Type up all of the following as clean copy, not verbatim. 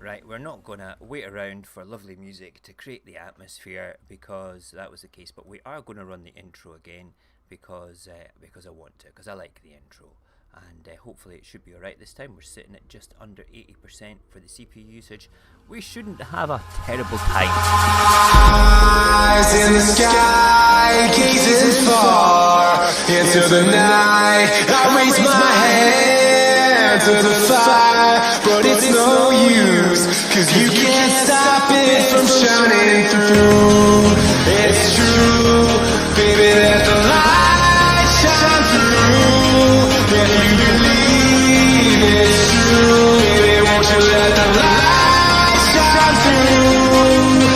Right, we're not going to wait around for lovely music to create the atmosphere because that was the case, but we are going to run the intro again because I want to, because I like the intro. And hopefully it should be alright this time. We're sitting at just under 80% for the CPU usage. We shouldn't have a terrible time. Eyes in the sky, gazing far into the night. I raise my hand to the fire, but it's no use, 'cause you can't stop it from shining through. It's true, baby, let the light shine through. If you believe it's true, baby, won't you let the light shine through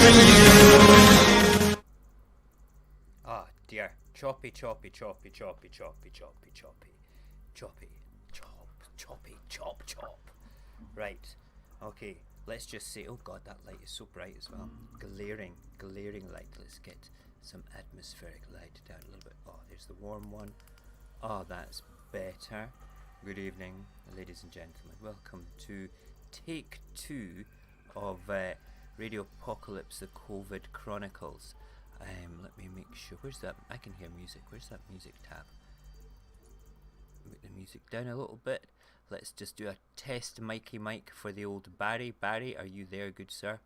for you? Oh dear, choppy, choppy, choppy, choppy, choppy, choppy, choppy, choppy, chop. Right, okay, let's just say, oh god, that light is so bright as well. Glaring light. Let's get some atmospheric light down a little bit. Oh, there's the warm one. Oh, that's better. Good evening, ladies and gentlemen. Welcome to take 2 of Radio Apocalypse, the COVID Chronicles. Let me make sure. Where's that? I can hear music. Where's that music tab? Make the music down a little bit. Let's just do a test Mikey Mike for the old Barry. Barry, are you there, good sir?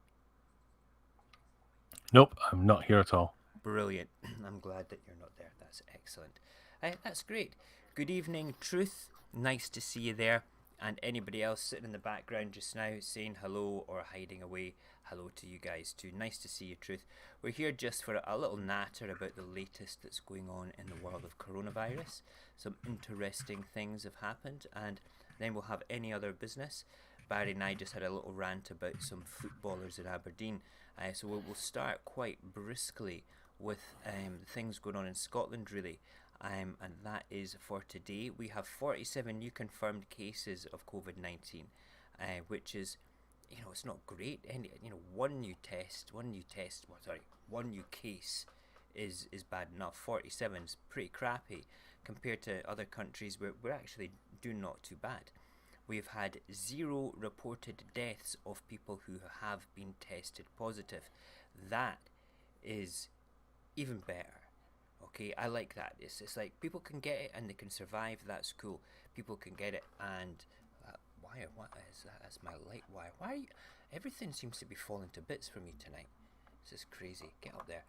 Nope, I'm not here at all. Brilliant. I'm glad that you're not there. That's excellent. That's great. Good evening, Truth. Nice to see you there. And anybody else sitting in the background just now saying hello or hiding away, hello to you guys too. Nice to see you, Truth. We're here just for a little natter about the latest that's going on in the world of coronavirus. Some interesting things have happened, and then we'll have any other business. Barry and I just had a little rant about some footballers in Aberdeen. So we'll start quite briskly with things going on in Scotland, really. And that is for today. We have 47 new confirmed cases of COVID-19, which is, it's not great. One new case is bad enough. 47 is pretty crappy compared to other countries where we're actually doing not too bad. We've had 0 reported deaths of people who have been tested positive. That is even better. Okay, I like that. It's like people can get it and they can survive. That's cool. People can get it and what is that? That's my light wire. Why? Everything seems to be falling to bits for me tonight. This is crazy. Get up there.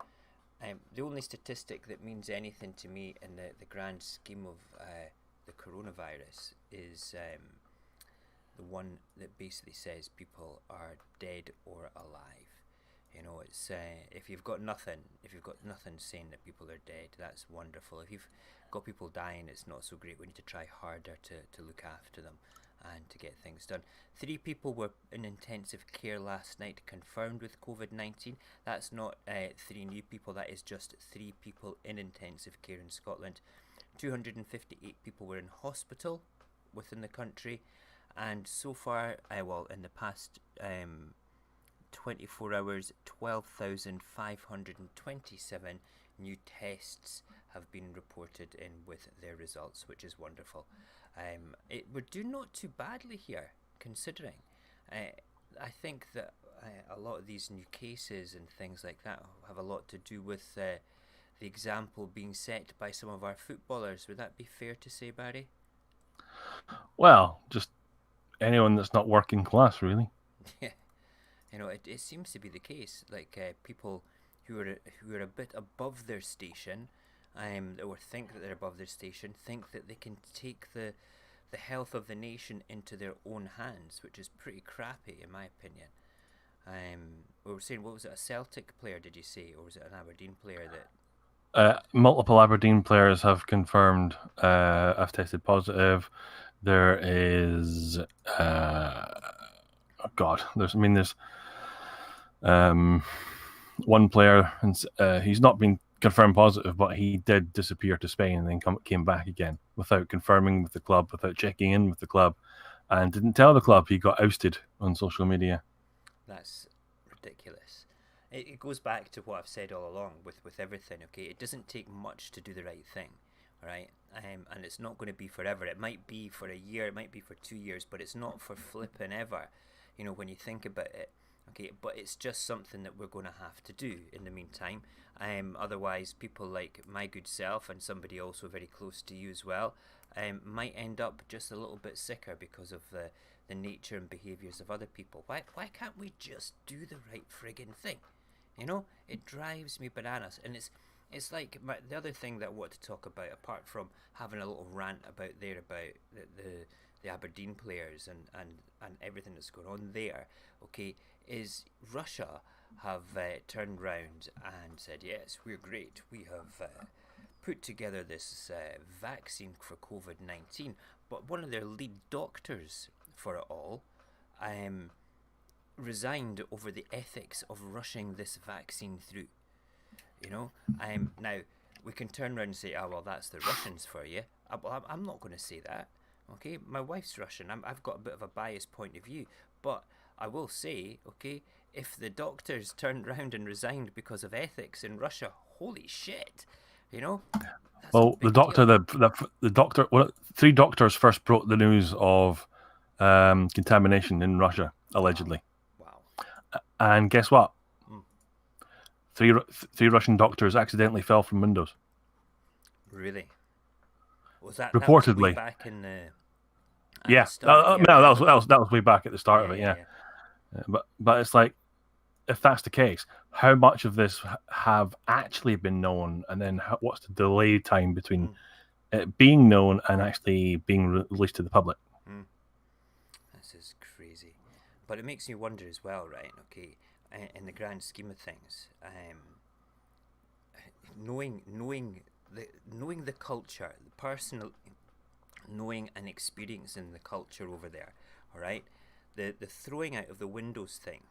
The only statistic that means anything to me in the grand scheme of the coronavirus is the one that basically says people are dead or alive. It's if you've got nothing saying that people are dead, that's wonderful. If you've got people dying, it's not so great. We need to try harder to look after them and to get things done. 3 people were in intensive care last night confirmed with COVID-19. That's not 3 new people, that is just 3 people in intensive care in Scotland. 258 people were in hospital within the country, and so far, in the past 24 hours, 12,527 new tests have been reported in with their results, which is wonderful. We're doing not too badly here, considering. I think that a lot of these new cases and things like that have a lot to do with the example being set by some of our footballers. Would that be fair to say, Barry? Well, just anyone that's not working class, really. Yeah. It seems to be the case. Like people who are a bit above their station, or think that they're above their station, think that they can take the health of the nation into their own hands, which is pretty crappy in my opinion. We were saying, what was it? A Celtic player, did you say, or was it an Aberdeen player that? Multiple Aberdeen players have confirmed have tested positive. There is there's one player, and he's not been confirmed positive, but he did disappear to Spain and then came back again without confirming with the club, without checking in with the club, and didn't tell the club. He got ousted on social media. That's ridiculous. It goes back to what I've said all along with everything. Okay, it doesn't take much to do the right thing, right? And it's not going to be forever. It might be for a year, it might be for 2 years, but it's not for flipping ever. you know, when you think about it. Okay, but it's just something that we're going to have to do in the meantime. Otherwise, people like my good self and somebody also very close to you as well might end up just a little bit sicker because of the nature and behaviours of other people. Why can't we just do the right friggin' thing? You know, it drives me bananas. And it's like the other thing that I want to talk about, apart from having a little rant about the Aberdeen players and everything that's going on there, okay, is Russia have turned round and said, yes, we're great. We have put together this vaccine for COVID-19. But one of their lead doctors for it all resigned over the ethics of rushing this vaccine through. You know, now we can turn around and say, oh, well, that's the Russians for you. I'm not going to say that. Okay, my wife's Russian. I've got a bit of a biased point of view, but I will say, okay, if the doctors turned round and resigned because of ethics in Russia, holy shit, you know. Well, the doctor, the doctor, well, 3 doctors first broke the news of contamination in Russia, allegedly. Wow. And guess what? 3 Russian doctors accidentally fell from windows. Really? Was that reportedly? That was way back in the yeah, that was way back at the start of it. Yeah. But it's like, if that's the case, how much of this have actually been known, and then what's the delay time between it being known and actually being released to the public? This is crazy, but it makes me wonder as well, right? Okay, in the grand scheme of things, knowing the culture, the personal, knowing and experiencing the culture over there, all right, the throwing out of the windows thing.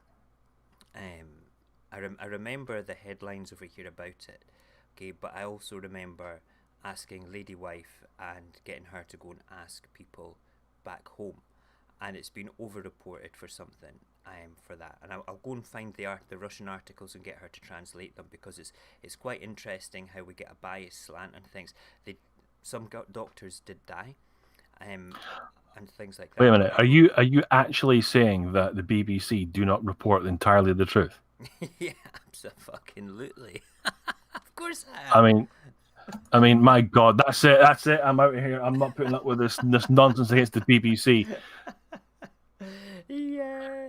I remember the headlines over here about it, okay, but I also remember asking Lady Wife and getting her to go and ask people back home, and it's been over-reported for something for that, and I'll go and find the Russian articles and get her to translate them, because it's quite interesting how we get a biased slant and things. Some doctors did die, and things like that. Wait a minute, are you actually saying that the BBC do not report entirely the truth? Yeah, absolutely. Of course I am. I mean, my God, that's it. I'm out of here. I'm not putting up with this nonsense against the BBC. Yeah.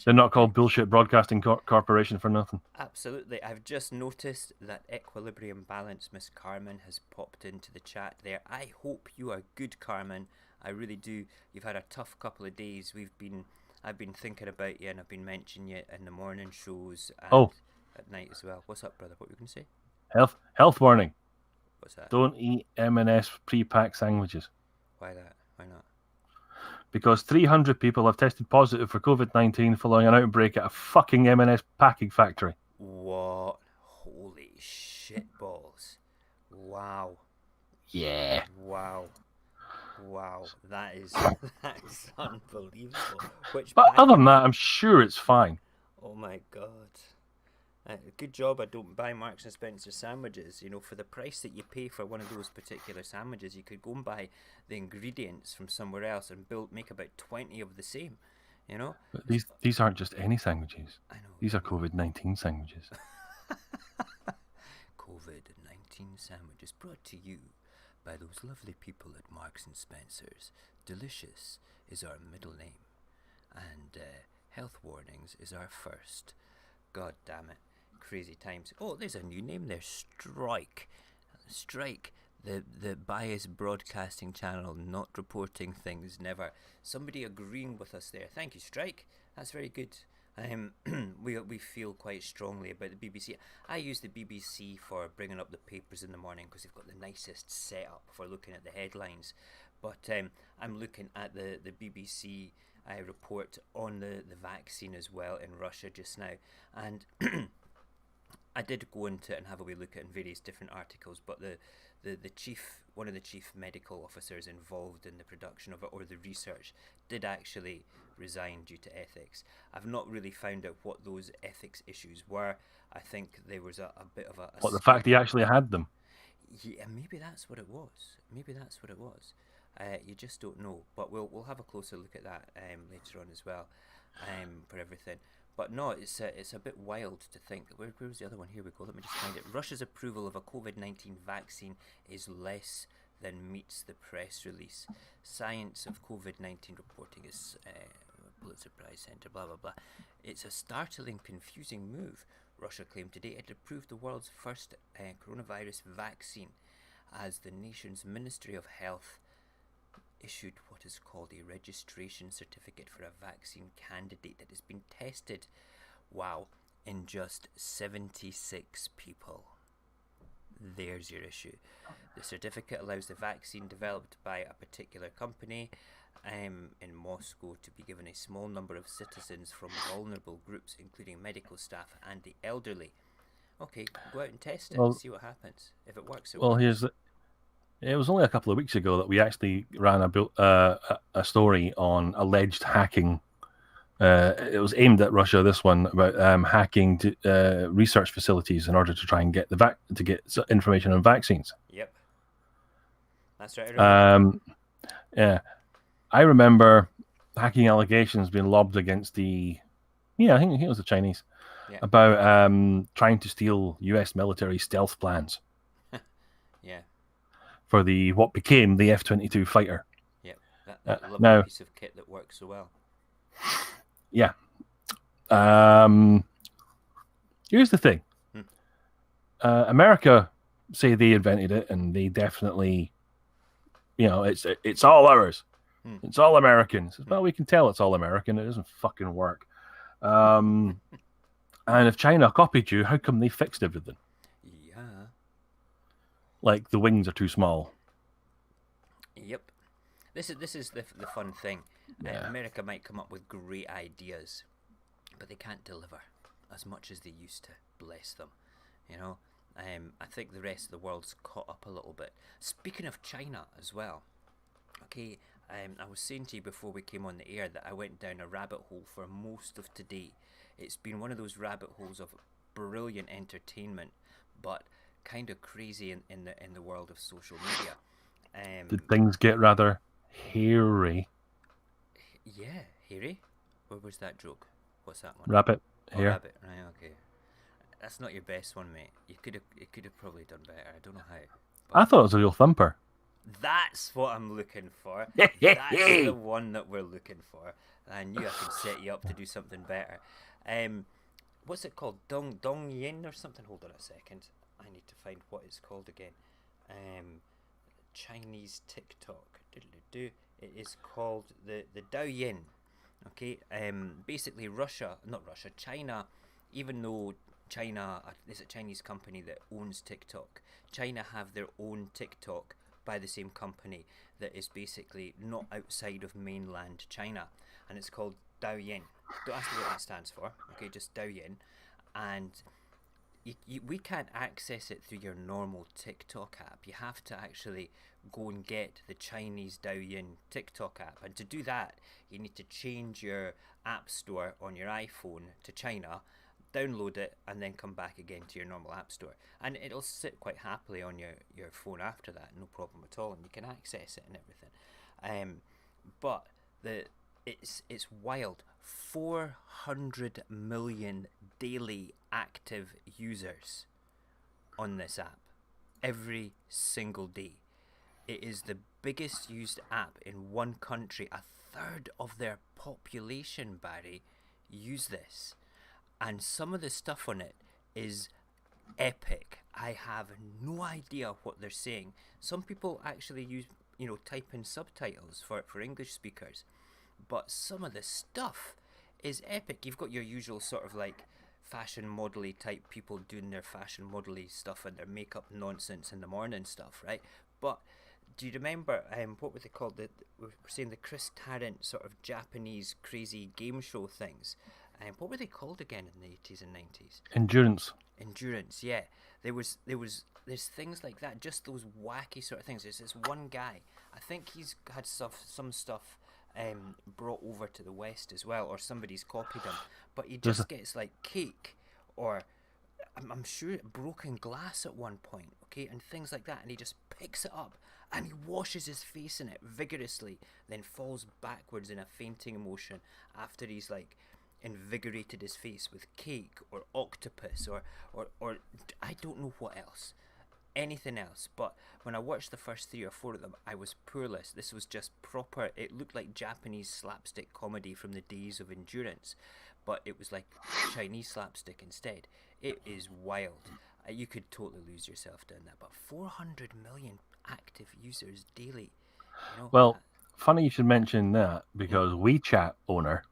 They're not called Bullshit Broadcasting Corporation for nothing. Absolutely. I've just noticed that Equilibrium Balance Miss Carmen has popped into the chat there. I hope you are good, Carmen. I really do. You've had a tough couple of days. I've been thinking about you, and I've been mentioning you in the morning shows and at night as well. What's up, brother? What were you going to say? Health warning. What's that? Don't eat M&S pre-packed sandwiches. Why that? Why not? Because 300 people have tested positive for COVID-19 following an outbreak at a fucking M&S packing factory. What? Holy shit balls. Wow. Yeah. Wow. That is unbelievable. But other than that, I'm sure it's fine. Oh my God. Good job I don't buy Marks and Spencer sandwiches. You know, for the price that you pay for one of those particular sandwiches, you could go and buy the ingredients from somewhere else and make about 20 of the same. You know? But these aren't just any sandwiches. I know. These are COVID-19 sandwiches. COVID-19 sandwiches brought to you by those lovely people at Marks and Spencer's. Delicious is our middle name, and health warnings is our first. God damn it. Crazy times. Oh, there's a new name there. Strike, the biased broadcasting channel, not reporting things, never. Somebody agreeing with us there. Thank you, Strike. That's very good. We feel quite strongly about the BBC. I use the BBC for bringing up the papers in the morning because they've got the nicest setup for looking at the headlines. But I'm looking at the BBC report on the vaccine as well in Russia just now, and I did go into it and have a wee look at in various different articles, but one of the chief medical officers involved in the production of it, or the research, did actually resign due to ethics. I've not really found out what those ethics issues were. I think there was a bit of a the fact he actually had them? Yeah, maybe that's what it was. You just don't know. But we'll have a closer look at that later on as well. for everything. But no, it's a bit wild to think. Where was the other one? Here we go. Let me just find it. Russia's approval of a COVID-19 vaccine is less than meets the press release. Science of COVID-19 reporting is Pulitzer Prize Center, blah, blah, blah. It's a startling, confusing move. Russia claimed today it approved the world's first coronavirus vaccine as the nation's Ministry of Health issued what is called a registration certificate for a vaccine candidate that has been tested, wow, in just 76 people. There's your issue. The certificate allows the vaccine developed by a particular company in Moscow to be given a small number of citizens from vulnerable groups, including medical staff and the elderly. Okay, go out and test it and see what happens. If it works, it works. It was only a couple of weeks ago that we actually ran a story on alleged hacking. It was aimed at Russia. This one about hacking research facilities in order to try and get information on vaccines. Yep, that's right. Yeah, I remember hacking allegations being lobbed against I think it was the Chinese, about trying to steal U.S. military stealth plans. Yeah. For what became the F-22 fighter. Yeah, that lovely piece of kit that works so well. Yeah. Here's the thing. America say they invented it, and they definitely, it's all ours. It's all American. Well, we can tell it's all American. It doesn't fucking work. And if China copied you, how come they fixed everything? Yeah. Like the wings are too small. Yep. This is the fun thing. America might come up with great ideas, but they can't deliver as much as they used to. Bless them. I think the rest of the world's caught up a little bit. Speaking of China as well. Okay, I was saying to you before we came on the air that I went down a rabbit hole for most of today. It's been one of those rabbit holes of brilliant entertainment, but kind of crazy in the world of social media. Did things get rather hairy? Yeah, hairy? Where was that joke? What's that one? Rabbit. Hair. Rabbit, right, okay. That's not your best one, mate. You could have probably done better. I don't know how. I thought it was a real thumper. That's what I'm looking for. That's the one that we're looking for. I knew I could set you up to do something better. What's it called? Dong Yin or something? Hold on a second. I need to find what it's called again. Chinese TikTok. It is called the Douyin. Okay. Basically China, even though China is a Chinese company that owns TikTok, China have their own TikTok by the same company that is basically not outside of mainland China, and it's called Douyin. Don't ask me what that stands for. Okay, just Douyin, and we can't access it through your normal TikTok app. You have to actually go and get the Chinese Douyin TikTok app, and to do that, you need to change your app store on your iPhone to China, download it, and then come back again to your normal app store, and it'll sit quite happily on your phone after that, no problem at all, and you can access it and everything. But it's wild. 400 million daily active users on this app every single day. It is the biggest used app in one country. A third of their population, Barry, use this. And some of the stuff on it is epic. I have no idea what they're saying. Some people actually type in subtitles for English speakers. But some of the stuff is epic. You've got your usual sort of like fashion modelly type people doing their fashion modelly stuff and their makeup nonsense in the morning stuff, right? But do you remember what were they called? We were saying the Chris Tarrant sort of Japanese crazy game show things. What were they called again in the 80s and 90s? Endurance, yeah. There's things like that, just those wacky sort of things. There's this one guy, I think he's had some stuff brought over to the West as well, or somebody's copied him, but he just gets like cake or I'm sure broken glass at one point, okay, and things like that, and he just picks it up and he washes his face in it vigorously, then falls backwards in a fainting motion after he's like invigorated his face with cake or octopus or I don't know what else, anything else. But when I watched the first 3 or 4 of them, I was poorless. This was just proper. It looked like Japanese slapstick comedy from the days of Endurance, but it was like Chinese slapstick instead. It is wild. You could totally lose yourself doing that. But 400 million active users daily. You know, Well, funny you should mention that, because WeChat owner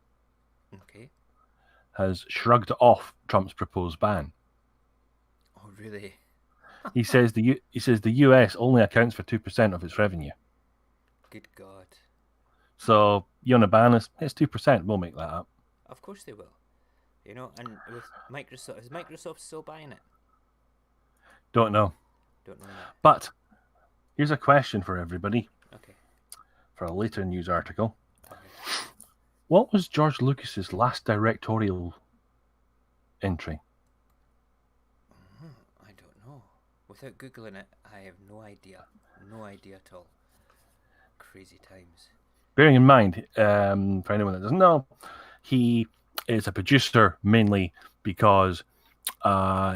okay. has shrugged off Trump's proposed ban. Oh, really? He says the US only accounts for 2% of its revenue. Good God. So you want to ban us? It's 2%. We'll make that up. Of course they will. You know, and with Microsoft, is Microsoft still buying it? Don't know. Don't know that. But here's a question for everybody. Okay. For a later news article. Okay. What was George Lucas's last directorial entry? I don't know. Without Googling it, I have no idea. No idea at all. Crazy times. Bearing in mind, for anyone that doesn't know, he is a producer mainly because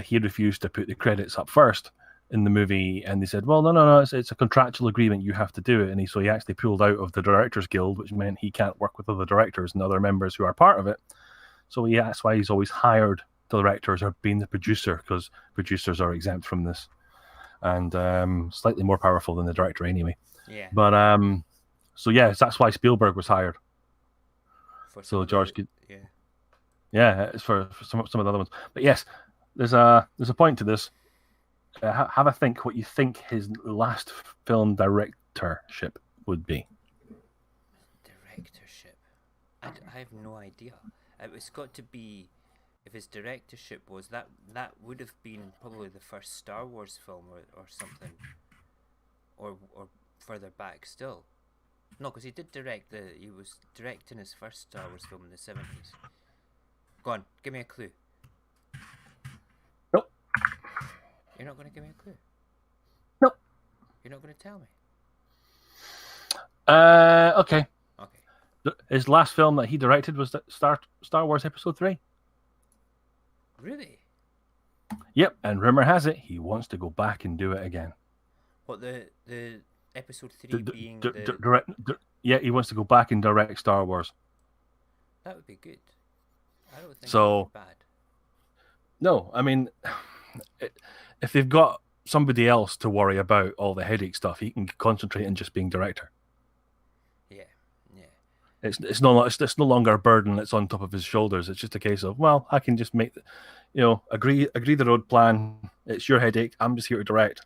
he refused to put the credits up first in the movie, and they said, well, no, it's a contractual agreement, you have to do it. And so he actually pulled out of the Directors Guild, which meant he can't work with other directors and other members who are part of it. So that's why he's always hired directors or been the producer, because producers are exempt from this, and slightly more powerful than the director anyway. Yeah. But so yes, that's why Spielberg was hired. So George could, yeah, it's for some of the other ones. But yes, there's a point to this. Have a think what you think his last film directorship would be. Directorship? I have no idea. It's got to be, if his directorship was that would have been probably the first Star Wars film or something, or further back still. No, because he did direct he was directing his first Star Wars film in the 70s. Go on, give me a clue. Nope. You're not going to give me a clue? Nope. You're not going to tell me? Okay. Okay. His last film that he directed was Star Wars Episode 3. Really? Yep, and rumor has it he wants to go back and do it again. What, the Episode 3 being the... Yeah, he wants to go back and direct Star Wars. That would be good. I don't think so. That would be bad. No, I mean, if they've got somebody else to worry about all the headache stuff, he can concentrate on just being director. Yeah. It's no longer a burden that's on top of his shoulders. It's just a case of, well, I can just make, agree the road plan. It's your headache. I'm just here to direct.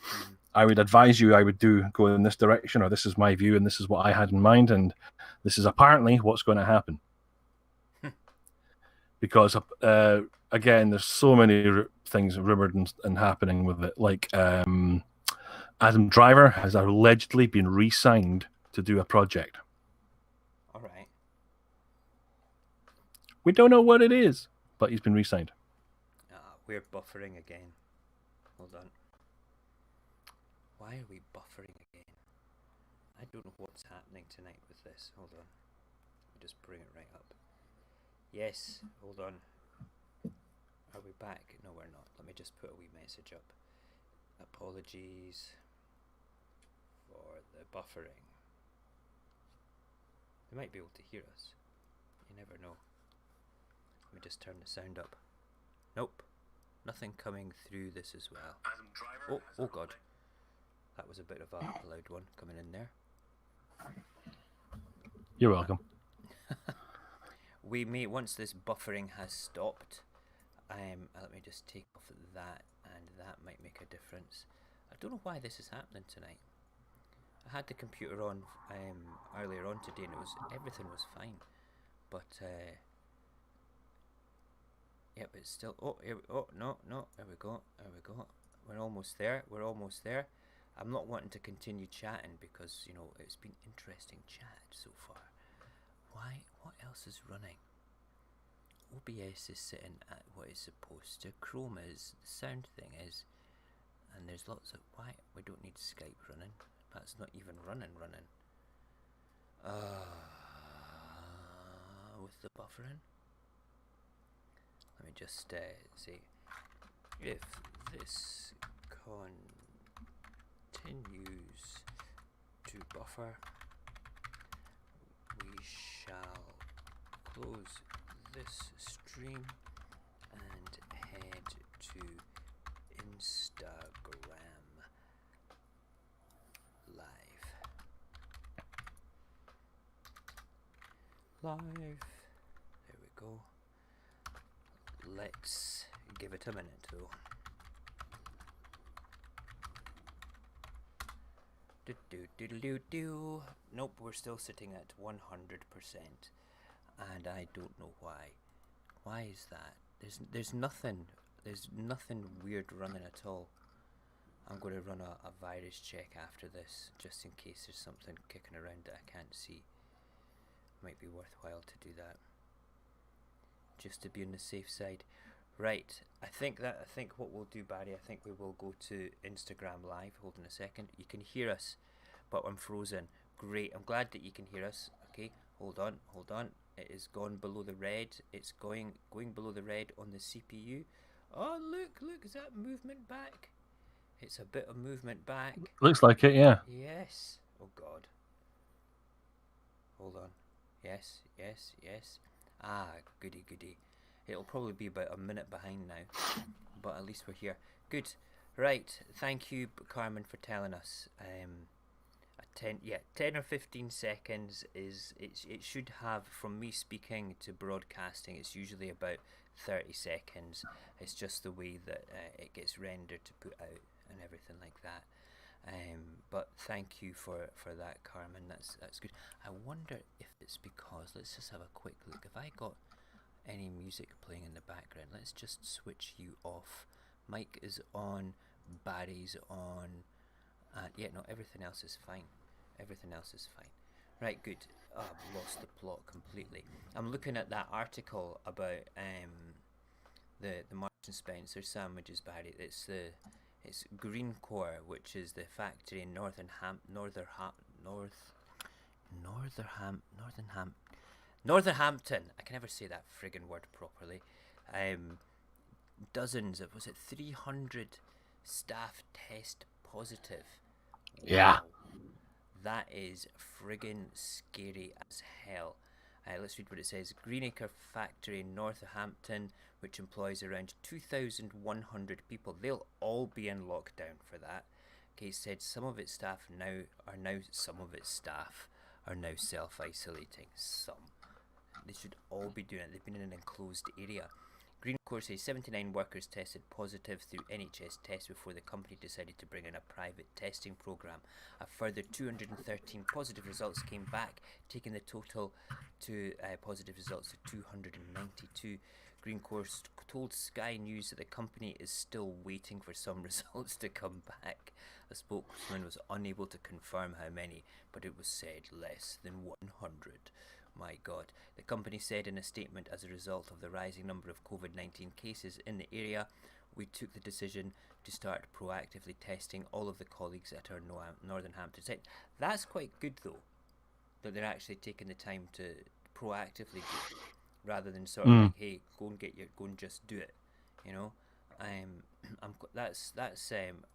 Mm-hmm. I would advise you, I would go in this direction, or this is my view, and this is what I had in mind, and this is apparently what's going to happen. Because, again, there's so many things rumored and happening with it. Like, Adam Driver has allegedly been re-signed to do a project. All right. We don't know what it is, but he's been re-signed. We're buffering again. Hold on. Why are we buffering again? I don't know what's happening tonight with this. Hold on. Let me just bring it right up. Yes, hold on. Are we back? No, we're not. Let me just put a wee message up. Apologies for the buffering. They might be able to hear us. You never know. Let me just turn the sound up. Nope. Nothing coming through this as well. Oh God. That was a bit of a loud one coming in there. You're welcome. We may, once this buffering has stopped, let me just take off that, and that might make a difference. I don't know why this is happening tonight. I had the computer on earlier on today, and everything was fine, but yep, it's still. No, there we go. We're almost there. I'm not wanting to continue chatting because it's been interesting chat so far. Why? What else is running? OBS is sitting at what it's supposed to. Chrome is, the sound thing is, and there's lots of, why? We don't need Skype running. That's not even running. With the buffering. Let me just say, if this continues to buffer, we shall close this stream and head to Instagram live. There we go. Let's give it a minute though. Nope, we're still sitting at 100%, and I don't know why. Why is that? There's nothing weird running at all. I'm going to run a virus check after this, just in case there's something kicking around that I can't see. Might be worthwhile to do that, just to be on the safe side. Right, I think what we'll do, Barry, I think we will go to Instagram Live. Hold on a second. You can hear us, but I'm frozen. Great, I'm glad that you can hear us. Okay, hold on. It is gone below the red. It's going below the red on the CPU. Oh, look, is that movement back? It's a bit of movement back. Looks like it, yeah. Yes. Oh, God. Hold on. Yes. Ah, goody. It'll probably be about a minute behind now, but at least we're here. Good. Right. Thank you, Carmen, for telling us. 10 or 15 seconds is it should have, from me speaking to broadcasting, it's usually about 30 seconds. It's just the way that it gets rendered to put out and everything like that. But thank you for that, Carmen. That's good. I wonder if it's because, let's just have a quick look. Have I got any music playing in the background? Let's just switch you off. Mike is on, Barry's on, and yeah, no, everything else is fine. Right, good. Oh, I've lost the plot completely. I'm looking at that article about the Marks and Spencer sandwiches, Barry. It's Greencore, which is the factory in Northampton. I can never say that friggin' word properly. Dozens of, was it 300 staff test positive? Yeah. Wow. That is friggin' scary as hell. Let's read what it says. Greenacre factory in Northampton, which employs around 2,100 people. They'll all be in lockdown for that. Okay, said some of its staff are now self-isolating. Some. They should all be doing it. They've been in an enclosed area. Greencore says 79 workers tested positive through NHS tests before the company decided to bring in a private testing programme. A further 213 positive results came back, taking the total to positive results to 292. Greencore told Sky News that the company is still waiting for some results to come back. A spokesman was unable to confirm how many, but it was said less than 100. My God. The company said in a statement, as a result of the rising number of COVID-19 cases in the area, we took the decision to start proactively testing all of the colleagues at our Northampton site. That's quite good, though, that they're actually taking the time to proactively do it, rather than sort of like, hey, go and just do it, you know. That's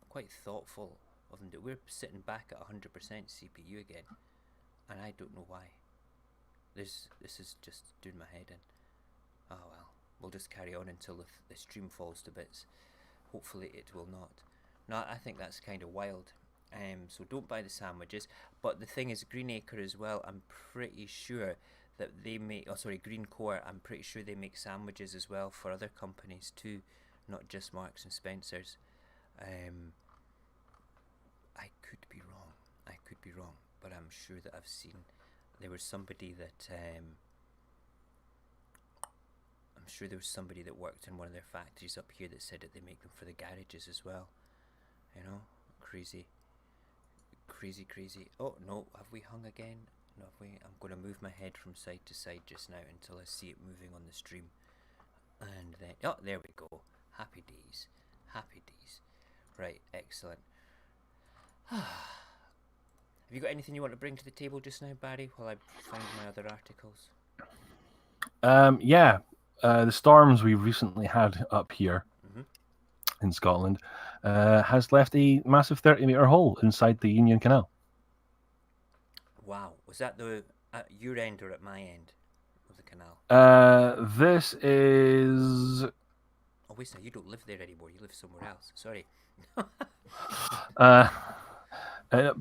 quite thoughtful of them. We're sitting back at 100% CPU again, and I don't know why. This is just doing my head in. Oh well, we'll just carry on until the stream falls to bits. Hopefully it will not. No, I think that's kind of wild. So don't buy the sandwiches. But the thing is, Greenacre as well, I'm pretty sure that they make, Greencore, I'm pretty sure they make sandwiches as well for other companies too, not just Marks and Spencer's. I could be wrong, but I'm sure that I've seen. There was somebody that I'm sure there was somebody that worked in one of their factories up here that said that they make them for the garages as well. You know, crazy. Oh no, have we hung again? No, have we? I'm going to move my head from side to side just now until I see it moving on the stream. And then, oh, there we go. Happy days. Happy days. Right, excellent. Have you got anything you want to bring to the table just now, Barry, while I find my other articles? Yeah. The storms we recently had up here Mm-hmm. in Scotland has left a massive 30-meter hole inside the Union Canal. Wow. Was that at your end or at my end of the canal? This is Oh, wait, now you don't live there anymore. You live somewhere else. Sorry.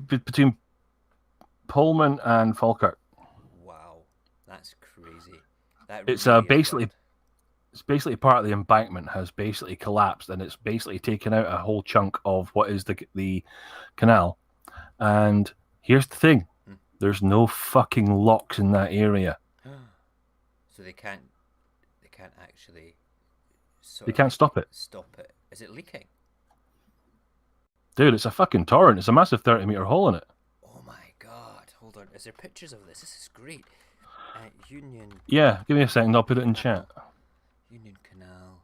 between Pullman and Falkirk. Wow. That's crazy. That It's really is basically wild. it's basically part of the embankment has basically collapsed, and it's basically taken out a whole chunk of what is the canal. And here's the thing: there's no fucking locks in that area. So they can't actually They can't stop it. Stop it. Is it leaking? Dude, it's a fucking torrent. It's a massive 30-meter hole in it. Oh my god. Hold on. Is there pictures of this? This is great. Union. Yeah, give me a second. I'll put it in chat. Union Canal.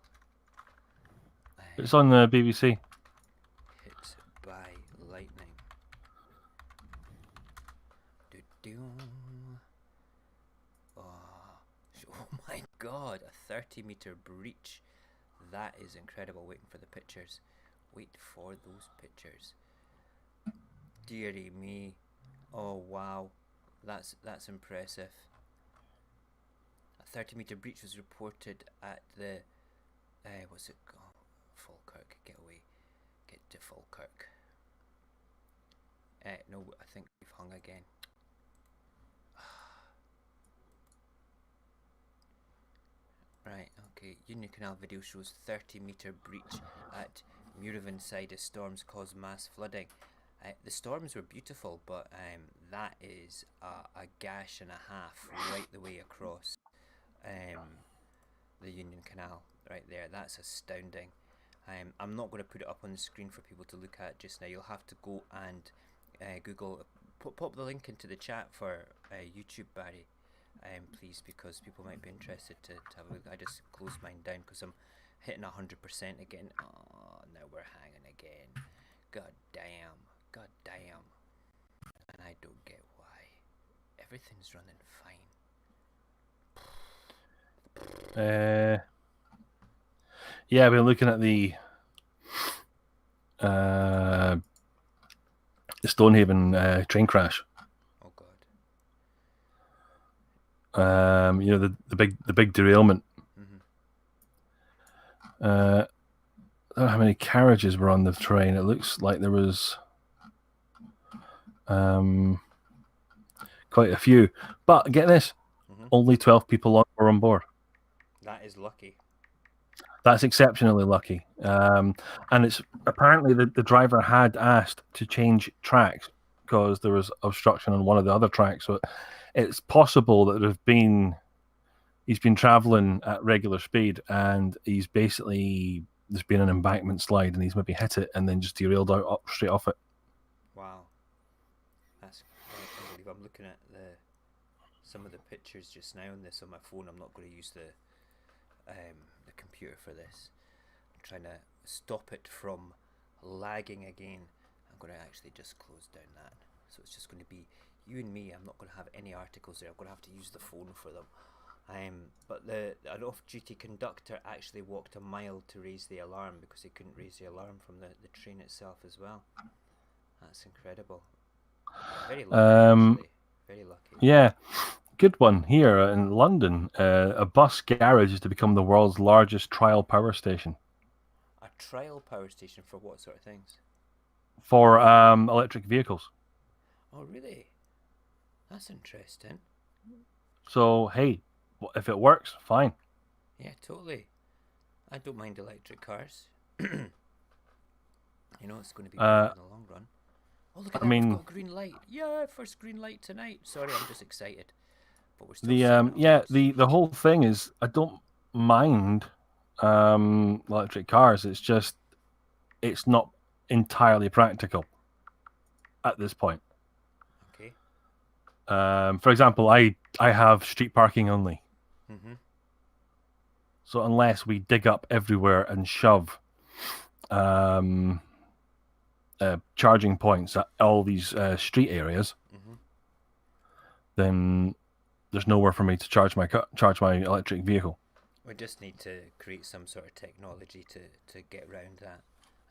It's on the BBC. Hit by lightning. Oh my god, a 30-meter breach. That is incredible. Waiting for the pictures. Wait for those pictures. Dearie me. Oh wow. That's impressive. A 30-meter breach was reported at the what's it called? Falkirk. Get away. Get to Falkirk. No, I think we've hung again. Right, okay. Union Canal video shows 30-meter breach at Muirvenside as storms cause mass flooding. The storms were beautiful, but that is a gash and a half right the way across the Union Canal right there. That's astounding. I'm not going to put it up on the screen for people to look at just now. You'll have to go and Google, pop the link into the chat for YouTube, Barry, please, because people might be interested to have a look. I just closed mine down because I'm hitting 100% again. Oh, now we're hanging again. God damn. God damn. And I don't get why. Everything's running fine. Yeah, I've been looking at the Stonehaven train crash. Oh god. You know, the big derailment. Mm-hmm. I don't know how many carriages were on the train. It looks like there was quite a few. But get this, only 12 people were on board. That is lucky. That's exceptionally lucky. And it's apparently the driver had asked to change tracks because there was obstruction on one of the other tracks. So it's possible that he's been traveling at regular speed, and there's been an embankment slide, and he's maybe hit it and then just derailed out straight off it. Wow. That's unbelievable. I'm looking at some of the pictures just now on this on my phone. I'm not going to use the computer for this. I'm trying to stop it from lagging again. I'm going to actually just close down that. So it's just going to be you and me. I'm not going to have any articles there. I'm going to have to use the phone for them. But an off-duty conductor actually walked a mile to raise the alarm because he couldn't raise the alarm from the train itself as well. That's incredible. Very lucky, actually. Very lucky. Yeah. Good one here in London. A bus garage is to become the world's largest trial power station. A trial power station for what sort of things? For electric vehicles. Oh, really? That's interesting. So, hey, if it works, fine. Yeah, totally. I don't mind electric cars. It's going to be better in the long run. Oh, look at that. We've got a green light. Yeah, first green light tonight. Sorry, I'm just excited. But we're still the whole thing is I don't mind electric cars. It's just it's not entirely practical at this point. Okay. For example, I have street parking only. Mm-hmm. So unless we dig up everywhere and shove charging points at all these street areas, then there's nowhere for me to charge my electric vehicle. We just need to create some sort of technology to get around that.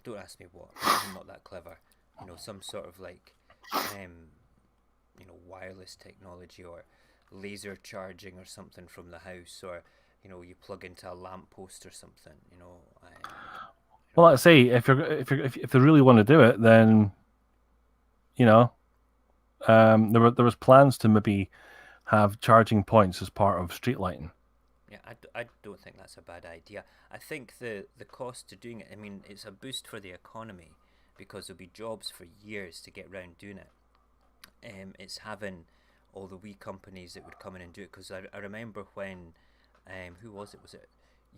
Don't ask me what. I'm not that clever. You know, some sort of like, you know, wireless technology or laser charging or something from the house, or you know, you plug into a lamppost or something. You know. Well, let's say if they really want to do it, then you know, there was plans to maybe have charging points as part of street lighting. Yeah, I don't think that's a bad idea. I think the cost to doing it, I mean, it's a boost for the economy because there'll be jobs for years to get around doing it. It's having all the wee companies that would come in and do it, because I remember when, who was it? Was it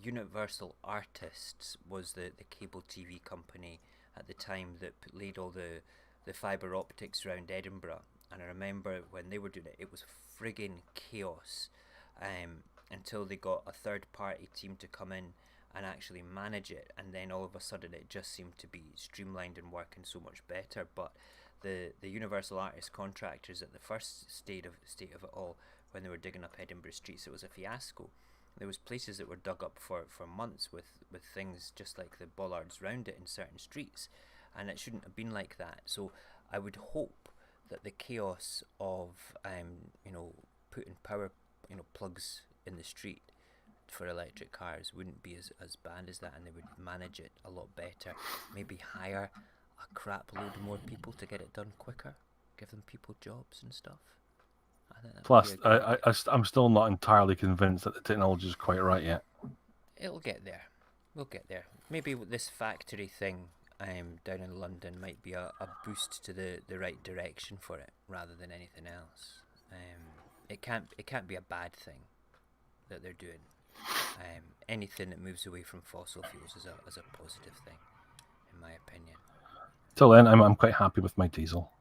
Universal Artists was the cable TV company at the time that laid all the fibre optics around Edinburgh. And I remember when they were doing it, it was friggin' chaos. Until they got a third party team to come in and actually manage it, and then all of a sudden it just seemed to be streamlined and working so much better. But the Universal Artists contractors at the first state of it all, when they were digging up Edinburgh streets, it was a fiasco. There was places that were dug up for months with things just like the bollards round it in certain streets, and it shouldn't have been like that. So I would hope that the chaos of you know, putting power, you know, plugs in the street for electric cars wouldn't be as bad as that, and they would manage it a lot better. Maybe hire a crap load more people to get it done quicker, give them people jobs and stuff. Plus, I'm still not entirely convinced that the technology is quite right yet. It'll get there. We'll get there. Maybe this factory thing down in London might be a boost to the right direction for it rather than anything else. It can't be a bad thing that they're doing. Anything that moves away from fossil fuels is a positive thing, in my opinion. Till then, I'm quite happy with my diesel.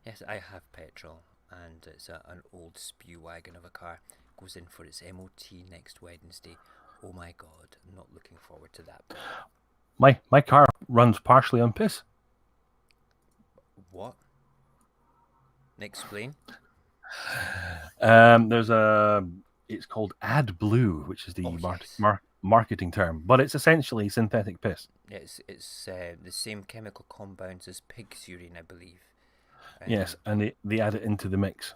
Yes, I have petrol, and it's an old spew wagon of a car. Goes in for its MOT next Wednesday. Oh my god, I'm not looking forward to that. My car runs partially on piss. What? Explain. It's called AdBlue, which is the yes. marketing term, but it's essentially synthetic piss. Yeah, it's the same chemical compounds as pig's urine, I believe. Yes, and they add it into the mix.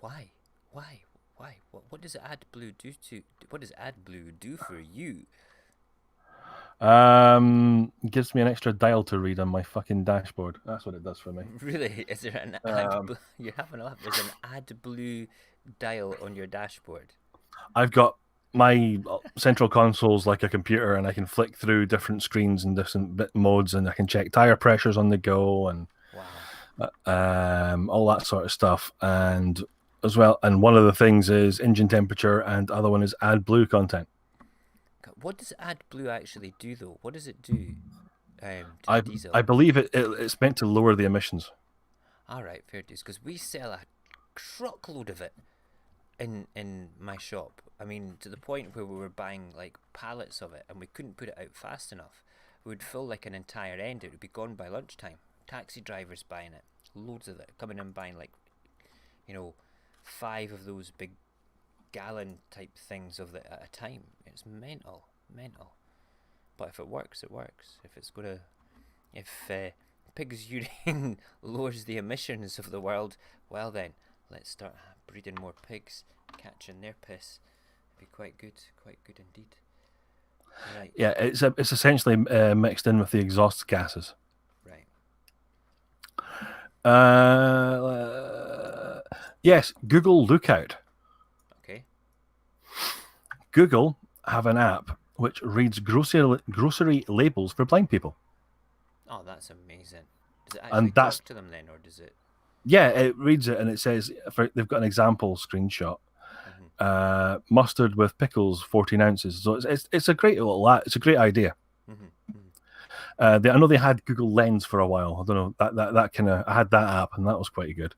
Why? What does AdBlue do to? What does AdBlue do for you? Gives me an extra dial to read on my fucking dashboard. That's what it does for me. Really? Is there an AdBlue? You're having a laugh. There's an AdBlue dial on your dashboard. I've got my central console's like a computer, and I can flick through different screens and different bit modes, and I can check tire pressures on the go and all that sort of stuff. And as well, and one of the things is engine temperature, and the other one is AdBlue content. What does AdBlue actually do, though? What does it do? Diesel? I believe it's meant to lower the emissions. All right, fair dues. Because we sell a truckload of it in my shop. I mean, to the point where we were buying like pallets of it, and we couldn't put it out fast enough. We would fill like an entire end. It would be gone by lunchtime. Taxi drivers buying it, loads of it, coming and buying like, you know, 5 of those big gallon type things of it at a time. It's mental. But if it works, it works. If pig's urine lowers the emissions of the world, well then, let's start breeding more pigs, catching their piss. It'd be quite good indeed. Right. Yeah, it's essentially mixed in with the exhaust gases. Right. Yes, Google Lookout. Okay. Google have an app which reads grocery labels for blind people. Oh, that's amazing. Does it actually talk to them then, or does it? Yeah, it reads it and it says they've got an example screenshot. Mustard with pickles, 14 ounces. So it's a great little it's a great idea. I know they had Google Lens for a while. I don't know that kind of. I had that app and that was quite good.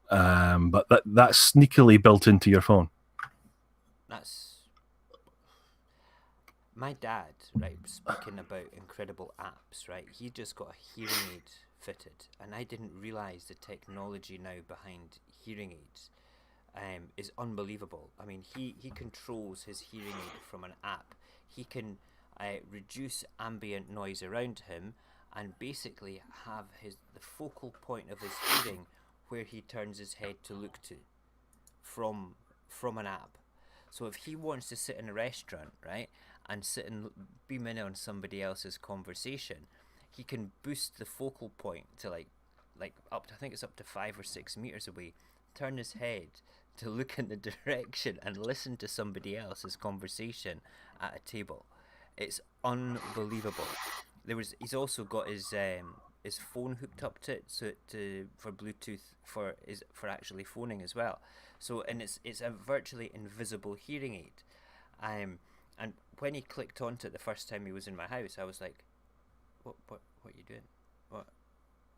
But that's sneakily built into your phone. my dad, right, speaking about incredible apps, right, he just got a hearing aid fitted, and I didn't realise the technology now behind hearing aids is unbelievable. I mean, he controls his hearing aid from an app. He can reduce ambient noise around him and basically have the focal point of his hearing where he turns his head to look to from an app. So if he wants to sit in a restaurant, right, and sit and beam in on somebody else's conversation, he can boost the focal point to like up to, I think it's up to 5 or 6 meters away, turn his head to look in the direction and listen to somebody else's conversation at a table. It's unbelievable. He's also got his phone hooked up to it, for Bluetooth for actually phoning as well. So, and it's a virtually invisible hearing aid. And when he clicked onto it the first time he was in my house, I was like, what are you doing? What?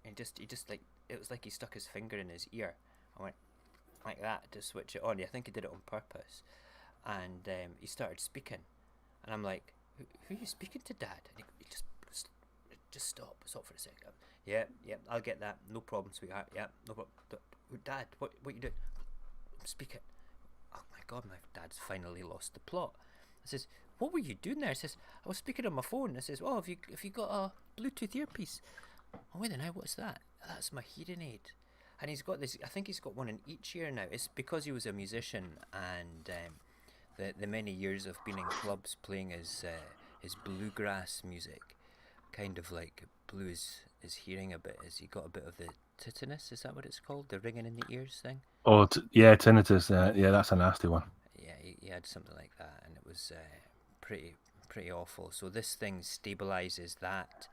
And he just like, it was like he stuck his finger in his ear. I went like that to switch it on. I think he did it on purpose. And he started speaking, and I'm like, who are you speaking to, Dad? And he just stop for a second. Yeah, I'll get that, no problem, sweetheart. Yeah, no problem. Dad, what you doing? I'm speaking. Oh my God, my dad's finally lost the plot. I says, what were you doing there? I says, I was speaking on my phone. I says, oh, have you got a Bluetooth earpiece? Oh wait a minute, what's that? That's my hearing aid. And he's got this, I think he's got one in each ear now. It's because he was a musician, and the many years of being in clubs playing his bluegrass music, kind of like blues is hearing a bit, as he got a bit of the tinnitus, is that what it's called? The ringing in the ears thing? Oh, yeah, tinnitus. Yeah, that's a nasty one. Yeah, he had something like that, and it was pretty awful. So this thing stabilizes that,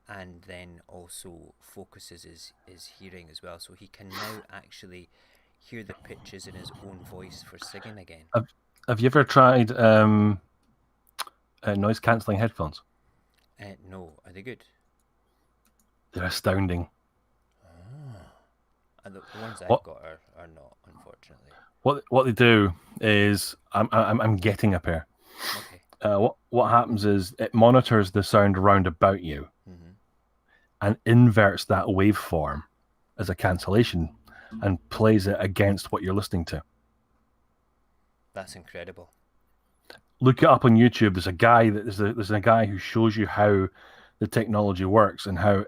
and then also focuses his hearing as well. So he can now actually hear the pitches in his own voice for singing again. Have you ever tried noise cancelling headphones? No. Are they good? They're astounding. And the ones I've got are not, unfortunately. What they do is, I'm getting a pair. Okay. What happens is it monitors the sound around about you, Mm-hmm. and inverts that waveform as a cancellation and plays it against what you're listening to. That's incredible. Look it up on YouTube. There's a guy who shows you how the technology works, and how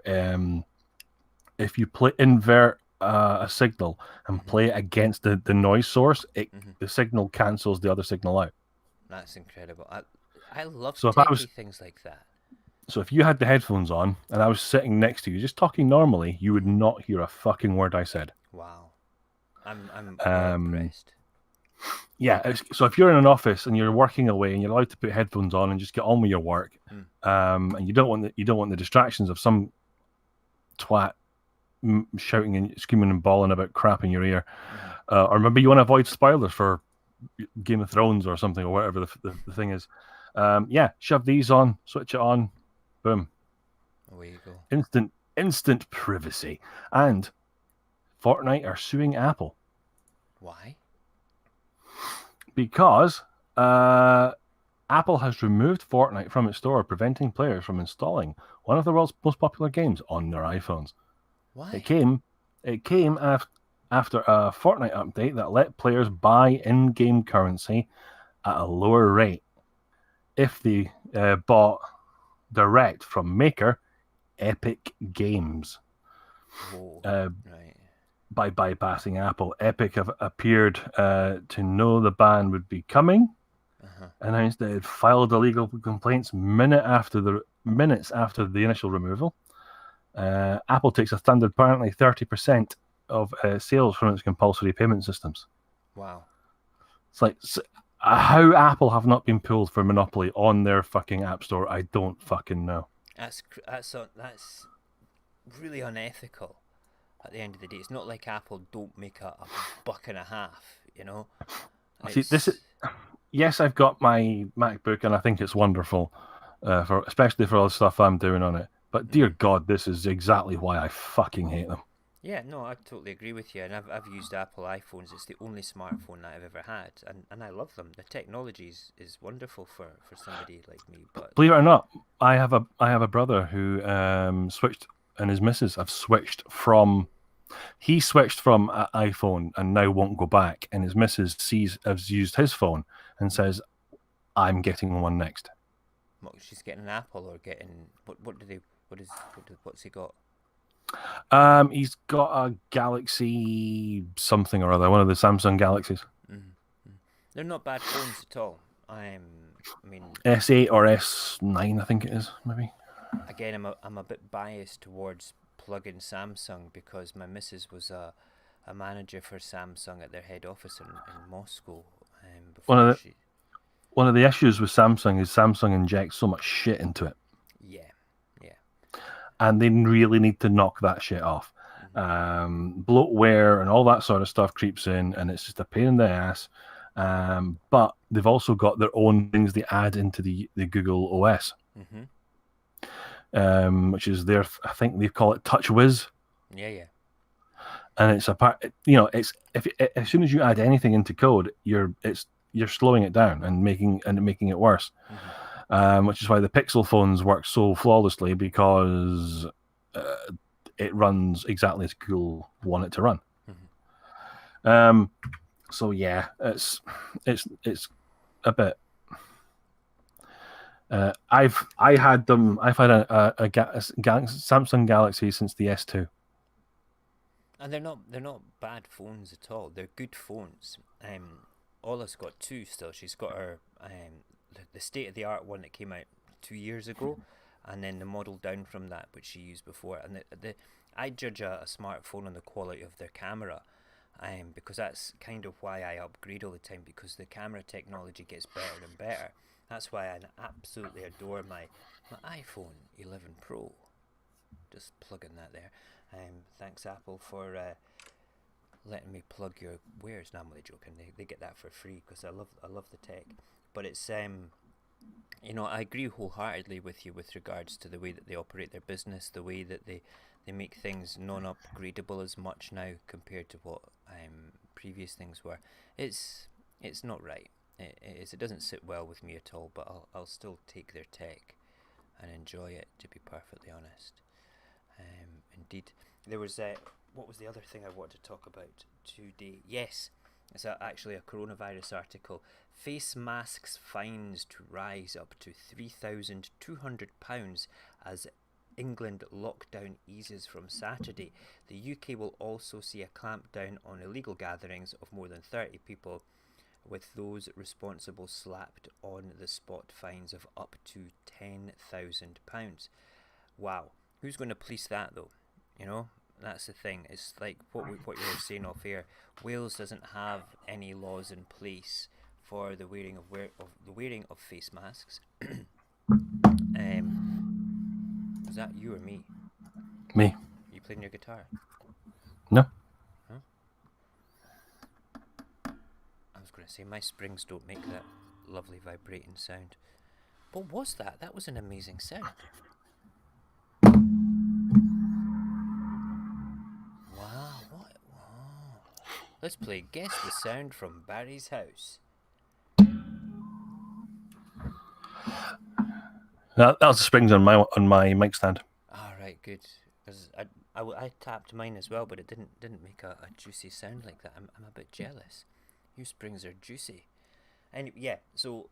if you invert a signal and play it against the noise source, the signal cancels the other signal out. That's incredible. I love things like that. So if you had the headphones on and I was sitting next to you just talking normally, you would not hear a fucking word I said. Wow. I'm impressed. Yeah, so if you're in an office and you're working away and you're allowed to put headphones on and just get on with your work, and you don't want the distractions of some twat shouting and screaming and bawling about crap in your ear, or maybe you want to avoid spoilers for Game of Thrones or something, or whatever the thing is, shove these on, switch it on, boom, away you go. Instant privacy. And Fortnite are suing Apple. Why? Because Apple has removed Fortnite from its store, preventing players from installing one of the world's most popular games on their iPhones. Why? It came after a Fortnite update that let players buy in-game currency at a lower rate if they bought direct from maker Epic Games. Right. By bypassing Apple. Epic have appeared to know the ban would be coming, announced they had filed illegal complaints minutes after the initial removal. Apple takes a standard apparently 30% of sales from its compulsory payment systems. Wow. It's like, how Apple have not been pulled for monopoly on their fucking app store, I don't fucking know. That's really unethical. At the end of the day, it's not like Apple don't make a $1.50, you know. See, yes, I've got my MacBook and I think it's wonderful, especially for all the stuff I'm doing on it. But dear God, this is exactly why I fucking hate them. Yeah, no, I totally agree with you. And I've used Apple iPhones. It's the only smartphone that I've ever had, and I love them. The technology is wonderful for somebody like me. But Believe it or not, I have a brother who switched, and his missus have switched from. He switched from an iPhone and now won't go back. And his missus has used his phone and says, "I'm getting one next." what, she's getting an Apple or getting what do they what's he got? He's got a Galaxy something or other, one of the Samsung Galaxies. Mm-hmm. They're not bad phones at all. I mean, S8 or S9, I think it is, maybe. again, I'm a bit biased towards plug-in Samsung because my missus was a manager for Samsung at their head office in Moscow One before of the she. one of the issues with Samsung is Samsung injects so much shit into it, Yeah, yeah. and they really need to knock that shit off. Mm-hmm. Bloatware and all that sort of stuff creeps in, and it's just a pain in the ass. But they've also got their own things they add into the Google OS, Mm-hmm. which is their, I think they call it TouchWiz, Yeah, yeah. and it's a part. It's if as soon as you add anything into code, you're slowing it down and making it worse. Mm-hmm. Which is why the Pixel phones work so flawlessly, because it runs exactly as Google want it to run. Mm-hmm. So yeah, it's a bit. I've had a Samsung Galaxy since the S2. And they're not bad phones at all. They're good phones. Ola's got two still. She's got her the state of the art one that came out 2 years ago, and then the model down from that which she used before. And the I judge a smartphone on the quality of their camera, because that's kind of why I upgrade all the time, because the camera technology gets better and better. That's why I absolutely adore my iPhone 11 Pro. Just plugging that there. Thanks Apple for letting me plug your wares. No, I'm only joking. They get that for free because I love the tech. But it's I agree wholeheartedly with you with regards to the way that they operate their business, the way that they make things non-upgradable as much now compared to what previous things were. It's not right. It doesn't sit well with me at all. But I'll still take their tech and enjoy it, to be perfectly honest. Indeed, there was what was the other thing I wanted to talk about today? Yes, it's actually a coronavirus article. Face masks fines to rise up to £3,200 as England lockdown eases from Saturday. The UK will also see a clampdown on illegal gatherings of more than 30 people, with those responsible slapped on the spot fines of up to £10,000. Wow. Who's going to police that though? That's the thing. It's like what you were saying off air. Wales doesn't have any laws in place for the wearing of face masks. Was that you or me? Me? You playing your guitar? No. Huh? I was going to say my springs don't make that lovely vibrating sound. What was that? That was an amazing sound. Wow, what? Wow. Let's play Guess the Sound from Barry's House. That was the springs on my mic stand. Ah, right, good. Because I tapped mine as well, but it didn't make a juicy sound like that. I'm a bit jealous. Your springs are juicy. And yeah, so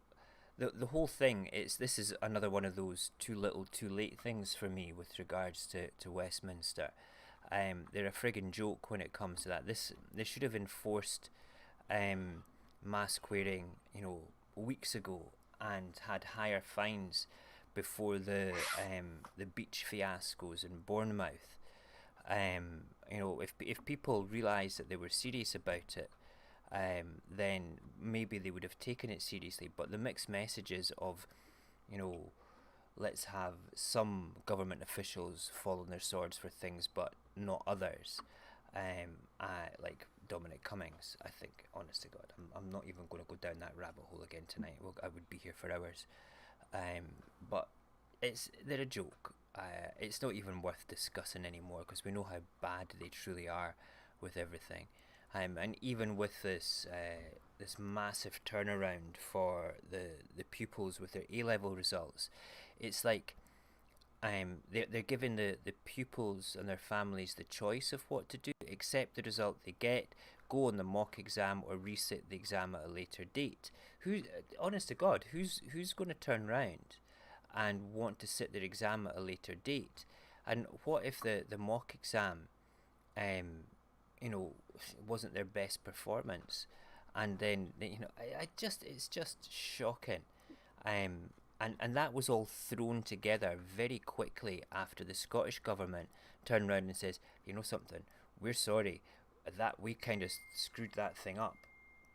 the whole thing this is another one of those too little too late things for me with regards to Westminster. They're a friggin' joke when it comes to that. They should have enforced mask wearing, weeks ago, and had higher fines before the beach fiascos in Bournemouth. If people realised that they were serious about it, then maybe they would have taken it seriously. But the mixed messages of, let's have some government officials fall on their swords for things, but not others. Like Dominic Cummings, I think, honest to God, I'm not even going to go down that rabbit hole again tonight. I would be here for hours. But they're a joke. it's not even worth discussing anymore because we know how bad they truly are with everything. And even with this this massive turnaround for the pupils with their A-level results, it's like they're giving the pupils and their families the choice of what to do: accept the result they get, go on the mock exam, or resit the exam at a later date. Who, honest to God, who's going to turn round and want to sit their exam at a later date? And what if the mock exam, wasn't their best performance, and then it's just shocking. And that was all thrown together very quickly after the Scottish government turned around and says, you know something, we're sorry that we kind of screwed that thing up,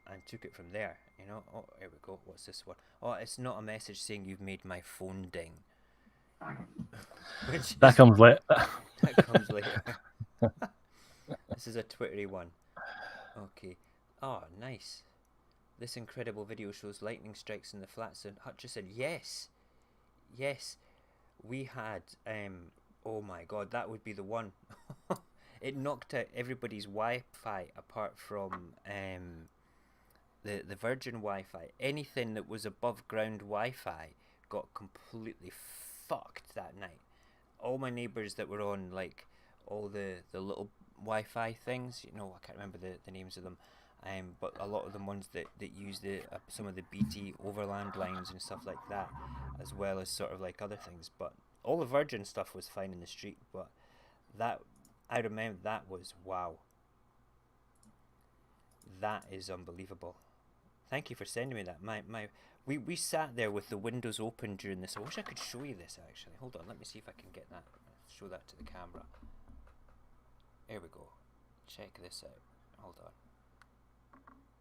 and took it from there. Oh, here we go. What's this one? Oh, it's not a message saying you've made my phone ding. That comes later. That comes later. This is a Twittery one. Okay. Oh, nice. This incredible video shows lightning strikes in the flats in Hutchison. Yes. Yes. We had, oh my God, that would be the one. It knocked out everybody's Wi-Fi apart from the Virgin Wi-Fi. Anything that was above ground Wi-Fi got completely fucked that night. All my neighbours that were on like all the little Wi-Fi things, I can't remember the names of them, but a lot of the ones that use some of the BT overland lines and stuff like that, as well as sort of like other things. But all the Virgin stuff was fine in the street, but that, I remember, that was wow. That is unbelievable. Thank you for sending me that. We sat there with the windows open during this. I wish I could show you this actually. Hold on, let me see if I can get that. Show that to the camera. Here we go. Check this out. Hold on.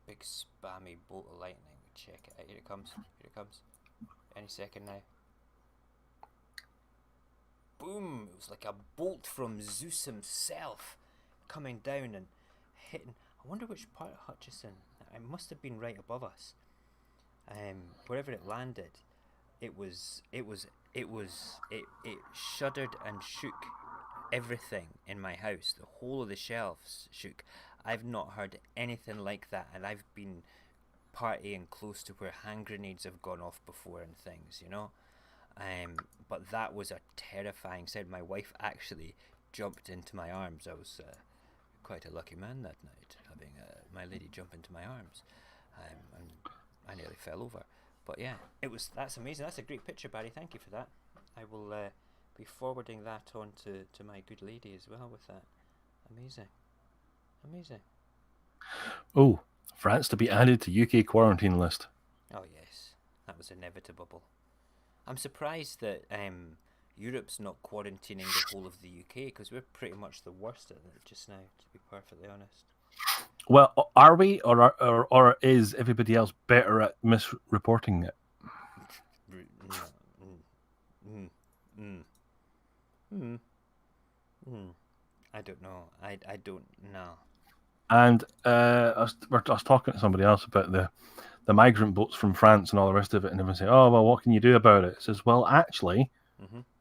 Big spammy bolt of lightning. Check it out. Here it comes. Here it comes. Any second now. Boom! It was like a bolt from Zeus himself coming down and hitting. I wonder which part of Hutchison. It must have been right above us. Wherever it landed, it shuddered and shook everything in my house. The whole of the shelves shook. I've not heard anything like that, and I've been partying close to where hand grenades have gone off before and things, but that was a terrifying sound. My wife actually jumped into my arms. I was quite a lucky man that night, having my lady jump into my arms, and I nearly fell over. But yeah, that's amazing. That's a great picture, Barry. Thank you for that. I will be forwarding that on to my good lady as well with that. Amazing. Oh, France to be added to UK quarantine list. Oh yes, that was inevitable. I'm surprised that Europe's not quarantining the whole of the UK, because we're pretty much the worst at it just now, to be perfectly honest. Well, are we, or is everybody else better at misreporting it? I don't know. I don't know. And I was talking to somebody else about the migrant boats from France and all the rest of it, and everyone say, "Oh, well, what can you do about it?" It says, "Well, actually,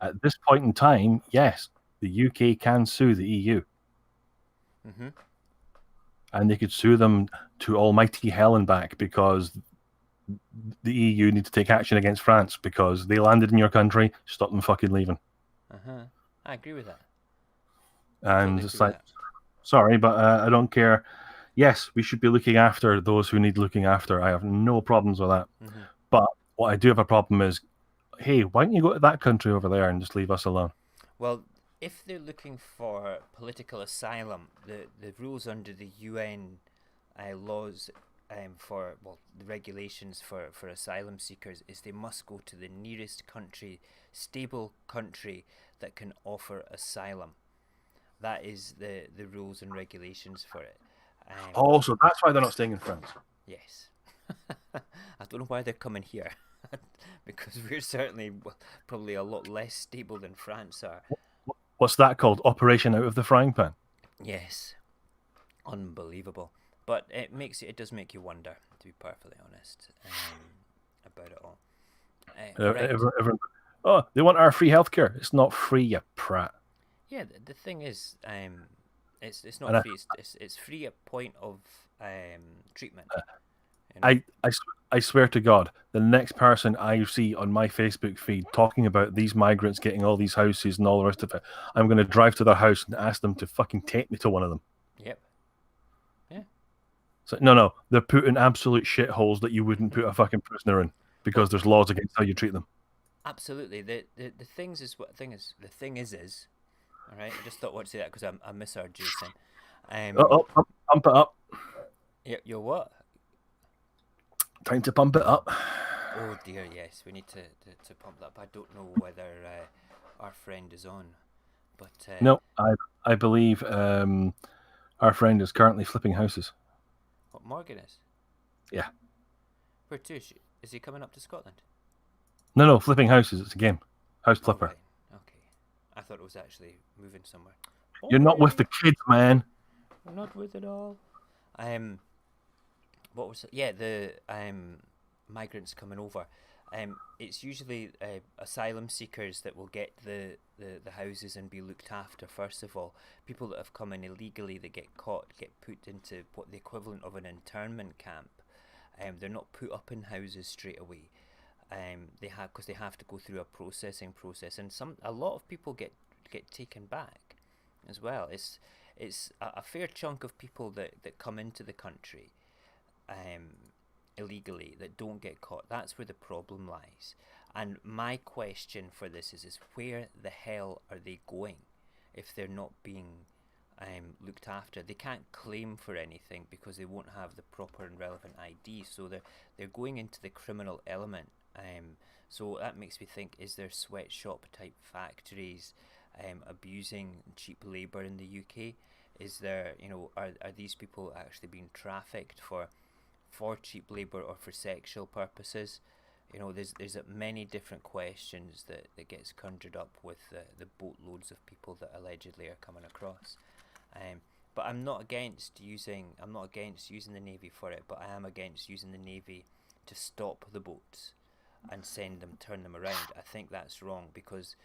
at this point in time, yes, the UK can sue the EU, and they could sue them to almighty hell and back, because the EU need to take action against France because they landed in your country. Stop them fucking leaving." I agree with that. And totally, it's like, sorry, but I don't care. Yes, we should be looking after those who need looking after. I have no problems with that. But what I do have a problem is, hey, why don't you go to that country over there and just leave us alone? Well, if they're looking for political asylum, the rules under the UN laws for, well, the regulations for asylum seekers is they must go to the nearest country, stable country that can offer asylum. That is the rules and regulations for it. So that's why they're not staying in France. Yes. I don't know why they're coming here, because we're certainly probably a lot less stable than France are. What's that called? Operation out of the frying pan? Yes. Unbelievable. But it does make you wonder, to be perfectly honest, about it all. Oh, they want our free healthcare. It's not free, you prat. Yeah, the thing is, it's not And free. It's free at point of treatment. You know. I swear to God, the next person I see on my Facebook feed talking about these migrants getting all these houses and all the rest of it, I'm going to drive to their house and ask them to fucking take me to one of them. Yep. Yeah. So no, they're put in absolute shitholes that you wouldn't put a fucking prisoner in because there's laws against how you treat them. Absolutely. The thing is, all right. I just thought what to say that because I miss our Jason. Pump it up. Yeah. You're what? Time to pump it up. Oh dear, yes. We need to pump that up. I don't know whether our friend is on, but No, I believe our friend is currently flipping houses. what, Morgan is? Yeah. Where to? Is he coming up to Scotland? No, flipping houses. It's a game. House flipper. Oh, right. Okay. I thought it was actually moving somewhere. You're not with the kids, man. I'm not with it all. What was it? Yeah, the migrants coming over. It's usually asylum seekers that will get the houses and be looked after first of all. People that have come in illegally that get caught get put into what the equivalent of an internment camp. They're not put up in houses straight away. Because they have to go through a processing process, and a lot of people get taken back as well. It's a fair chunk of people that come into the country illegally that don't get caught. That's where the problem lies. And my question for this is where the hell are they going if they're not being looked after? They can't claim for anything because they won't have the proper and relevant ID, so they're going into the criminal element. So that makes me think, is there sweatshop type factories abusing cheap labour in the UK? Is there, are these people actually being trafficked for cheap labour or for sexual purposes? There's many different questions that gets conjured up with the boatloads of people that allegedly are coming across. But I'm not against using the Navy for it, but I am against using the Navy to stop the boats and turn them around. I think that's wrong because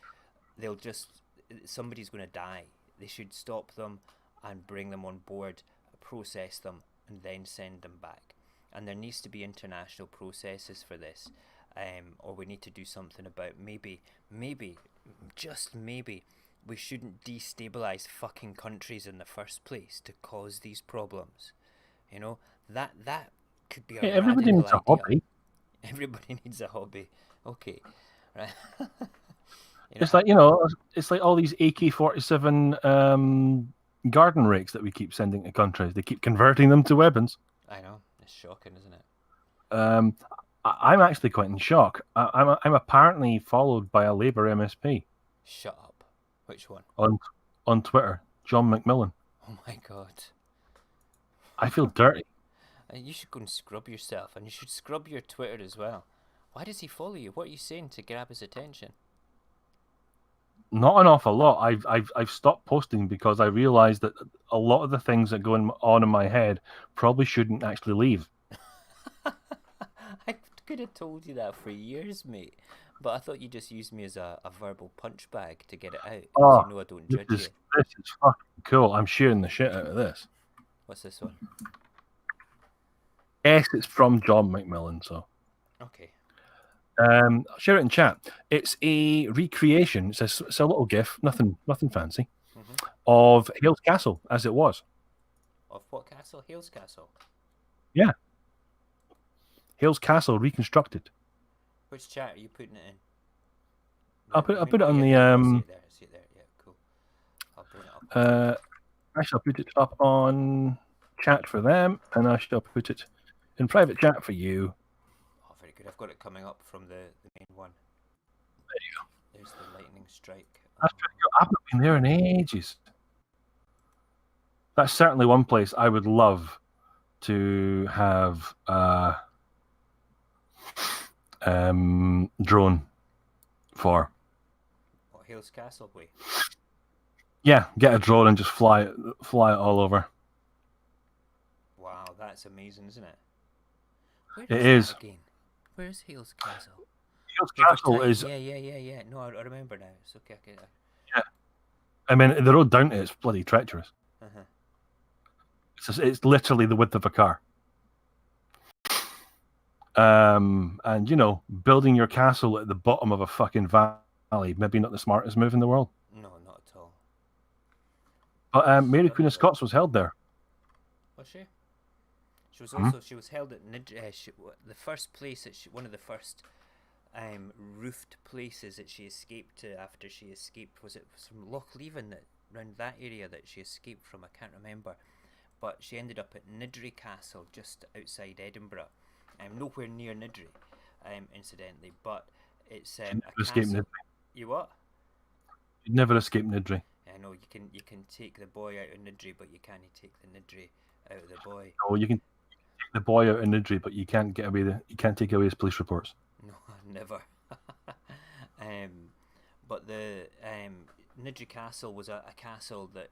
somebody's going to die. They should stop them and bring them on board, process them, and then send them back. And there needs to be international processes for this, or we need to do something about maybe, just maybe, we shouldn't destabilize fucking countries in the first place to cause these problems. That could be a everybody radical needs a idea. hobby. Everybody needs a hobby. Okay, right. It's like it's like all these AK-47 garden rakes that we keep sending to countries. They keep converting them to weapons. I know, it's shocking, isn't it? I'm actually quite in shock. I'm apparently followed by a Labour MSP. Shut up. Which one? On Twitter, John McMillan. Oh my god. I feel dirty. You should go and scrub yourself, and you should scrub your Twitter as well. Why does he follow you? What are you saying to grab his attention? Not an awful lot. I've stopped posting because I realised that a lot of the things that go on in my head probably shouldn't actually leave. I could have told you that for years, mate. But I thought you just used me as a verbal punch bag to get it out. Oh, I don't judge you. This is fucking cool. I'm sharing the shit out of this. What's this one? Yes, it's from John McMillan, so. Okay. I'll share it in chat. It's a recreation. It's a little GIF, nothing fancy, of Hales Castle as it was. Of what castle? Hales Castle. Yeah. Hales Castle reconstructed. Which chat are you putting it in? I'll put it on the See it there. Yeah, cool. I'll bring it up. I shall put it up on chat for them, and I shall put it in private chat for you. Oh, very good. I've got it coming up from the main one. There you go. There's the lightning strike. That's pretty good. I've not been there in ages. That's certainly one place I would love to have drone for. What, Hales Castle way? Yeah, get a drone and just fly it all over. Wow, that's amazing, isn't it? It is. Again? Where's Hales Castle? Shields River Castle Tyne. is, Yeah. No, I remember now. It's okay. yeah. I mean, the road down to it's bloody treacherous. Uh-huh. It's literally the width of a car. And building your castle at the bottom of a fucking valley, maybe not the smartest move in the world. No, not at all. But Mary Queen of Scots was held there. Was she? She was also she was held at the first place that one of the first roofed places that she escaped to after she escaped. Was it from Loch Leven, that around that area that she escaped from? I can't remember, but she ended up at Niddrie Castle just outside Edinburgh. Nowhere near Niddrie, incidentally, but it's a castle. You what? You'd never escape Niddrie. I know you can take the boy out of Niddrie, but you can't take the Niddrie out of the boy. Oh, you can take the boy out of Niddrie, but you can't take away his police reports. No, never. But the Niddrie Castle was a castle that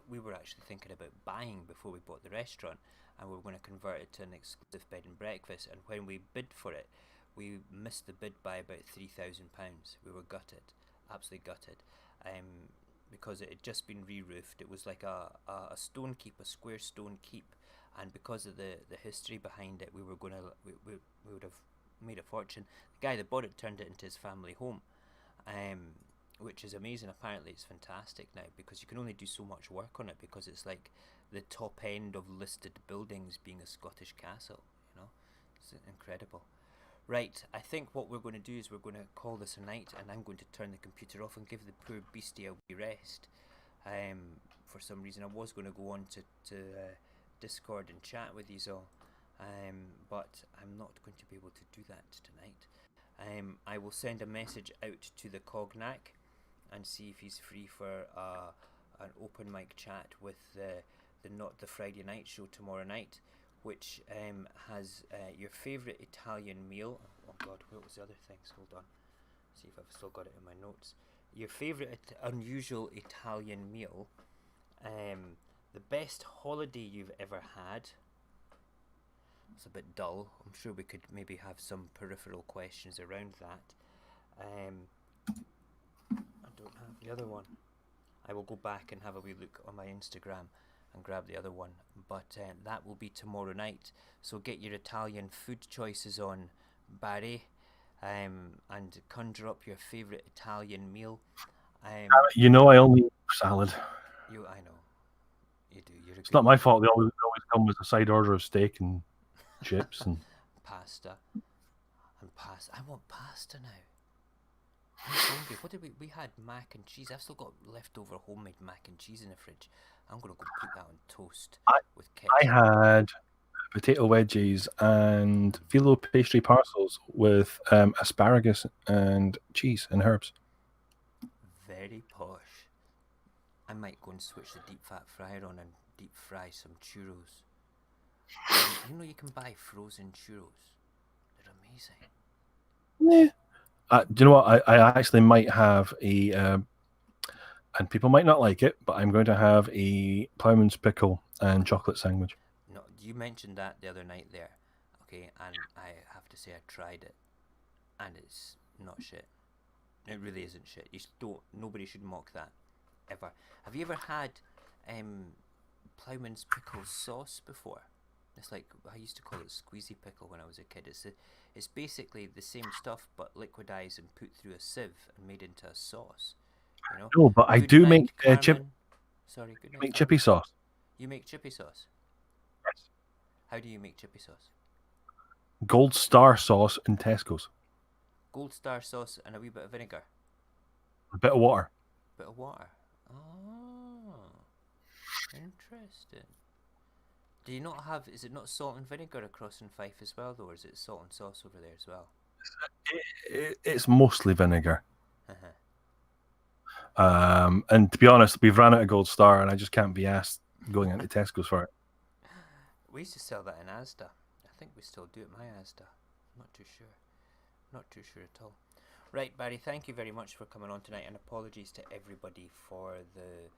we were actually thinking about buying before we bought the restaurant, and we were going to convert it to an exclusive bed and breakfast. And when we bid for it, we missed the bid by about £3,000. We were gutted, absolutely gutted, because it had just been re-roofed. It was like a stone keep, a square stone keep, and because of the history behind it, we would have made a fortune. The guy that bought it turned it into his family home, which is amazing. Apparently it's fantastic now, because you can only do so much work on it, because it's like the top end of listed buildings being a Scottish castle. It's incredible. Right, I think what we're going to do is we're going to call this a night, and I'm going to turn the computer off and give the poor beastie a wee rest. For some reason I was going to go on to Discord and chat with you all, but I'm not going to be able to do that tonight. I will send a message out to the Cognac and see if he's free for an open mic chat with the Not the Friday Night show tomorrow night, which has your favourite Italian meal. Oh god, what was the other things? Hold on, see if I've still got it in my notes. Your favourite unusual Italian meal, the best holiday you've ever had. It's a bit dull. I'm sure we could maybe have some peripheral questions around that. I don't have the other one. I will go back and have a wee look on my Instagram and grab the other one, but that will be tomorrow night. So get your Italian food choices on, Barry, and conjure up your favourite Italian meal. I only eat salad. I know you do. It's not my fault. They always come with a side order of steak and chips and pasta. I want pasta now. I'm hungry. What did we had mac and cheese. I've still got leftover homemade mac and cheese in the fridge. I'm gonna go put that on toast with ketchup. I had potato wedges and phyllo pastry parcels with asparagus and cheese and herbs. Very posh. I might go and switch the deep fat fryer on and deep fry some churros. You can buy frozen churros. They're amazing. Yeah. Do you know what? I actually might have a, and people might not like it, but I'm going to have a ploughman's pickle and chocolate sandwich. No, you mentioned that the other night there, okay? And I have to say I tried it, and it's not shit. It really isn't shit. Nobody should mock that, ever. Have you ever had ploughman's pickle sauce before? It's like, I used to call it squeezy pickle when I was a kid. It's basically the same stuff, but liquidized and put through a sieve and made into a sauce. No, but I do make chippy sauce. You make chippy sauce? Yes. How do you make chippy sauce? Gold Star sauce in Tesco's. Gold Star sauce and a wee bit of vinegar. A bit of water. Bit of water. Oh, interesting. Do you not have? Is it not salt and vinegar across in Fife as well, though, or is it salt and sauce over there as well? It's mostly vinegar. Uh-huh. And to be honest, we've ran out of Gold Star, and I just can't be asked going into Tesco's for it. We used to sell that in Asda. I think we still do at my Asda. Not too sure. Not too sure at all. Right, Barry. Thank you very much for coming on tonight, and apologies to everybody for the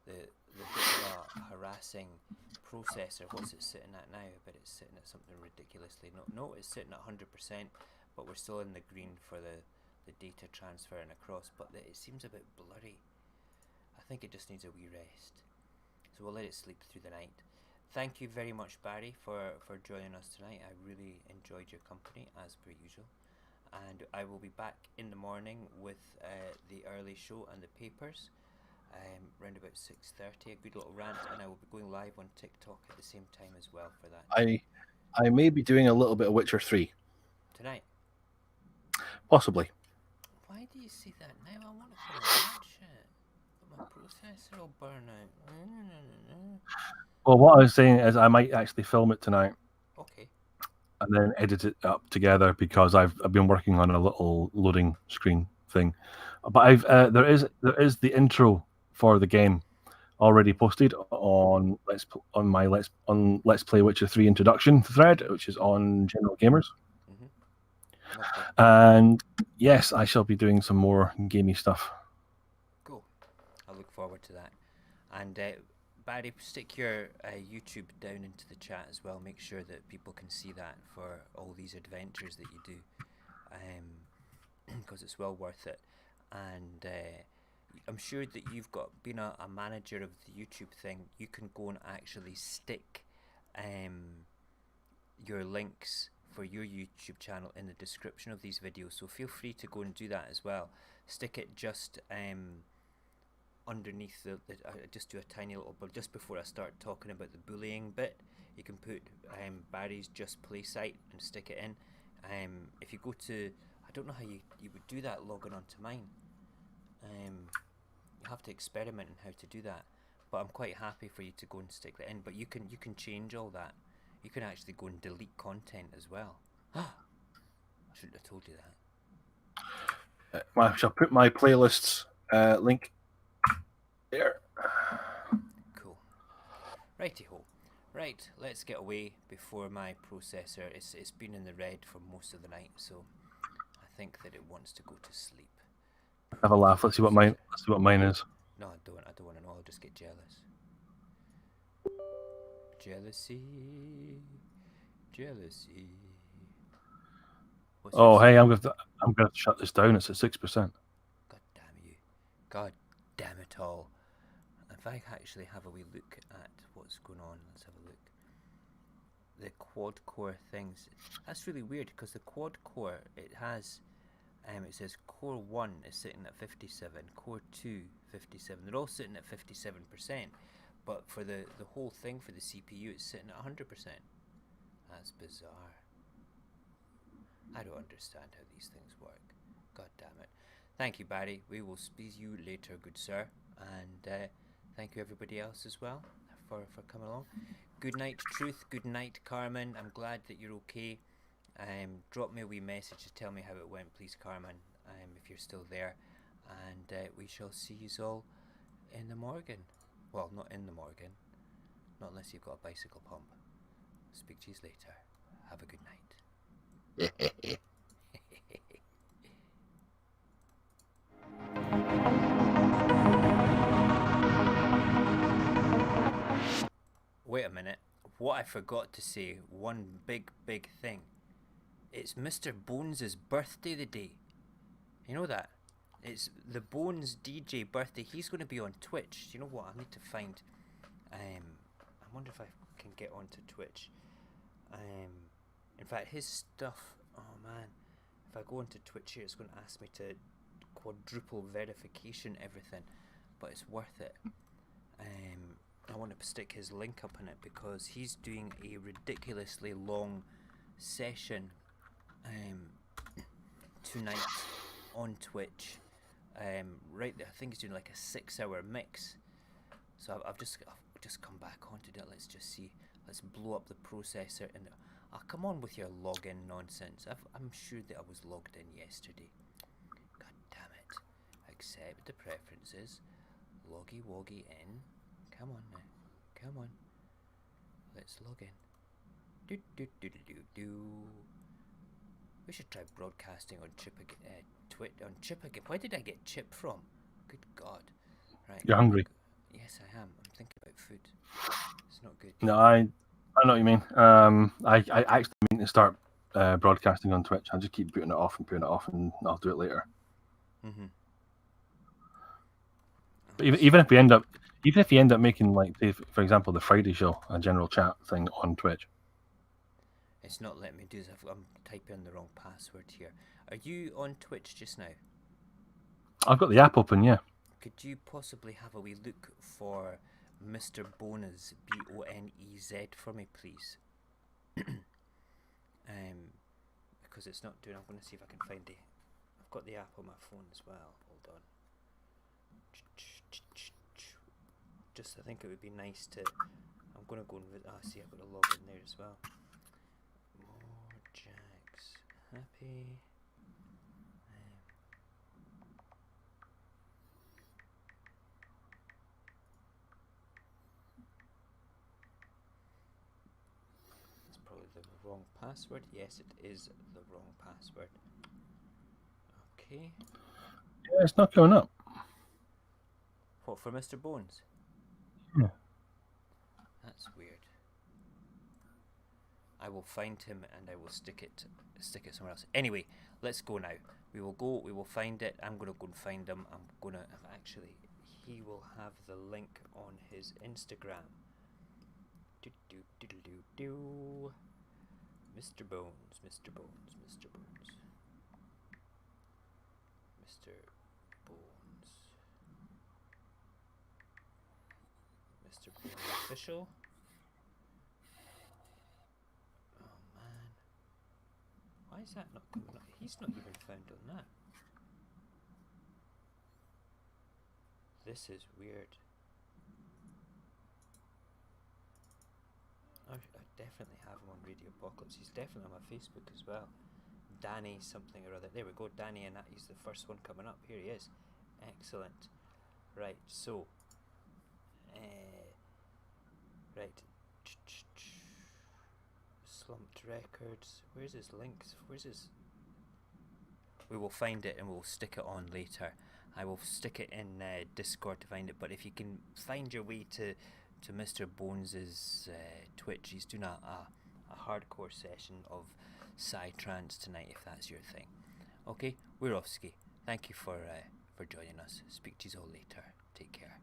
bit of a harassing processor. What's it sitting at now? But it's sitting at something ridiculously. No, it's sitting at 100%. but we're still in the green for the data transferring across, but it seems a bit blurry. I think it just needs a wee rest. So we'll let it sleep through the night. Thank you very much, Barry, for joining us tonight. I really enjoyed your company, as per usual. And I will be back in the morning with the early show and the papers, around about 6:30, a good little rant, and I will be going live on TikTok at the same time as well for that. I may be doing a little bit of Witcher 3. Tonight? Possibly. Why do you say that now? I want to come and watch it, but my processor will burn out. Well, what I was saying is I might actually film it tonight. Okay. And then edit it up together, because I've been working on a little loading screen thing. But there is the intro for the game already posted on my Let's Play Witcher 3 introduction thread, which is on General Gamers. Okay. And yes, I shall be doing some more gamey stuff. Cool. I look forward to that. And Barry, stick your YouTube down into the chat as well. Make sure that people can see that for all these adventures that you do, because it's well worth it. And I'm sure that you've been a manager of the YouTube thing. You can go and actually stick your links for your YouTube channel in the description of these videos. So feel free to go and do that as well. Stick it just underneath just do a tiny little, but just before I start talking about the bullying bit, you can put Barry's Just Play site and stick it in. If you go to, I don't know how you would do that logging onto mine. You have to experiment in how to do that, but I'm quite happy for you to go and stick that in. But you can change all that. You can actually go and delete content as well. I shouldn't have told you that. I shall put my playlists link there. Cool. Righty-ho. Right, let's get away before my processor. It's been in the red for most of the night, so I think that it wants to go to sleep. Have a laugh. Let's see what mine is. No, I don't want to know. I'll just get jealous. Jealousy. What's Oh, yours? hey, I'm going to shut this down. It's at 6%. God damn you. God damn it all. If I actually have a wee look at what's going on, let's have a look. The quad core things. That's really weird, because the quad core, it has, it says core 1 is sitting at 57, core 2, 57. They're all sitting at 57%, but for the whole thing for the CPU, it's sitting at 100%. That's bizarre. I don't understand how these things work. God damn it. Thank you, Barry. We will speak to you later, good sir. And thank you everybody else as well for coming along. Good night, Truth. Good night, Carmen. I'm glad that you're okay. Drop me a wee message to tell me how it went, please, Carmen, if you're still there. And we shall see you all in the morgen. Well, not in the morgen. Not unless you've got a bicycle pump. Speak to you later. Have a good night. Wait a minute. What I forgot to say, one big thing. It's Mr. Bones' birthday today. You know that? It's the Bones DJ birthday. He's going to be on Twitch. You know what? I need to find... I wonder if I can get onto Twitch. In fact, his stuff... Oh, man. If I go onto Twitch here, it's going to ask me to quadruple verification everything. But it's worth it. I want to stick his link up in it, because he's doing a ridiculously long session tonight on Twitch. Right there, I think he's doing like a 6-hour mix. So I've just come back onto it. Let's just see. Let's blow up the processor and come on with your login nonsense. I'm sure that I was logged in yesterday. God damn it. Accept the preferences. Loggy in. Come on now. Come on. Let's log in. We should try broadcasting on Chip again. Where did I get Chip from? Good God. Right. You're hungry. Yes, I am. I'm thinking about food. It's not good. No, I know what you mean. I actually mean to start broadcasting on Twitch. I just keep putting it off, and I'll do it later. Mm-hmm. But even if you end up making, like, say, for example, the Friday show, a general chat thing on Twitch. It's not letting me do this. I'm typing in the wrong password here. Are you on Twitch just now? I've got the app open, yeah. Could you possibly have a wee look for Mr. Bonez, B-O-N-E-Z, for me, please? Because it's not doing. I'm going to see if I can find it. I've got the app on my phone as well. Hold on. Just, I think it would be nice to. I'm going to go and visit. See, I've got to log in there as well. Mojax Happy. That's probably the wrong password. Yes, it is the wrong password. Okay. Yeah, it's not going up. What, for Mr. Bones? Yeah. That's weird. I will find him and I will stick it somewhere else. Anyway, let's go now. We will find it. I'm gonna go and find him. Actually, he will have the link on his Instagram. Mr. Bones, Mr. Bones, Mr. Bones. Mr. Bones. Mr. Bones official. Oh man. Why is that not coming up? He's not even found on that. This is weird. I definitely have him on Radio Apocalypse. He's definitely on my Facebook as well. Danny something or other. There we go, Danny, and he's the first one coming up. Here he is. Excellent. Right, so. Right. Slumped Records. Where's his links? Where's his... We will find it and we'll stick it on later. I will stick it in Discord to find it, but if you can find your way to Mr. Bones's Twitch, he's doing a hardcore session of psytrance tonight, if that's your thing. Okay, we're off ski. Thank you for joining us. Speak to you all later. Take care.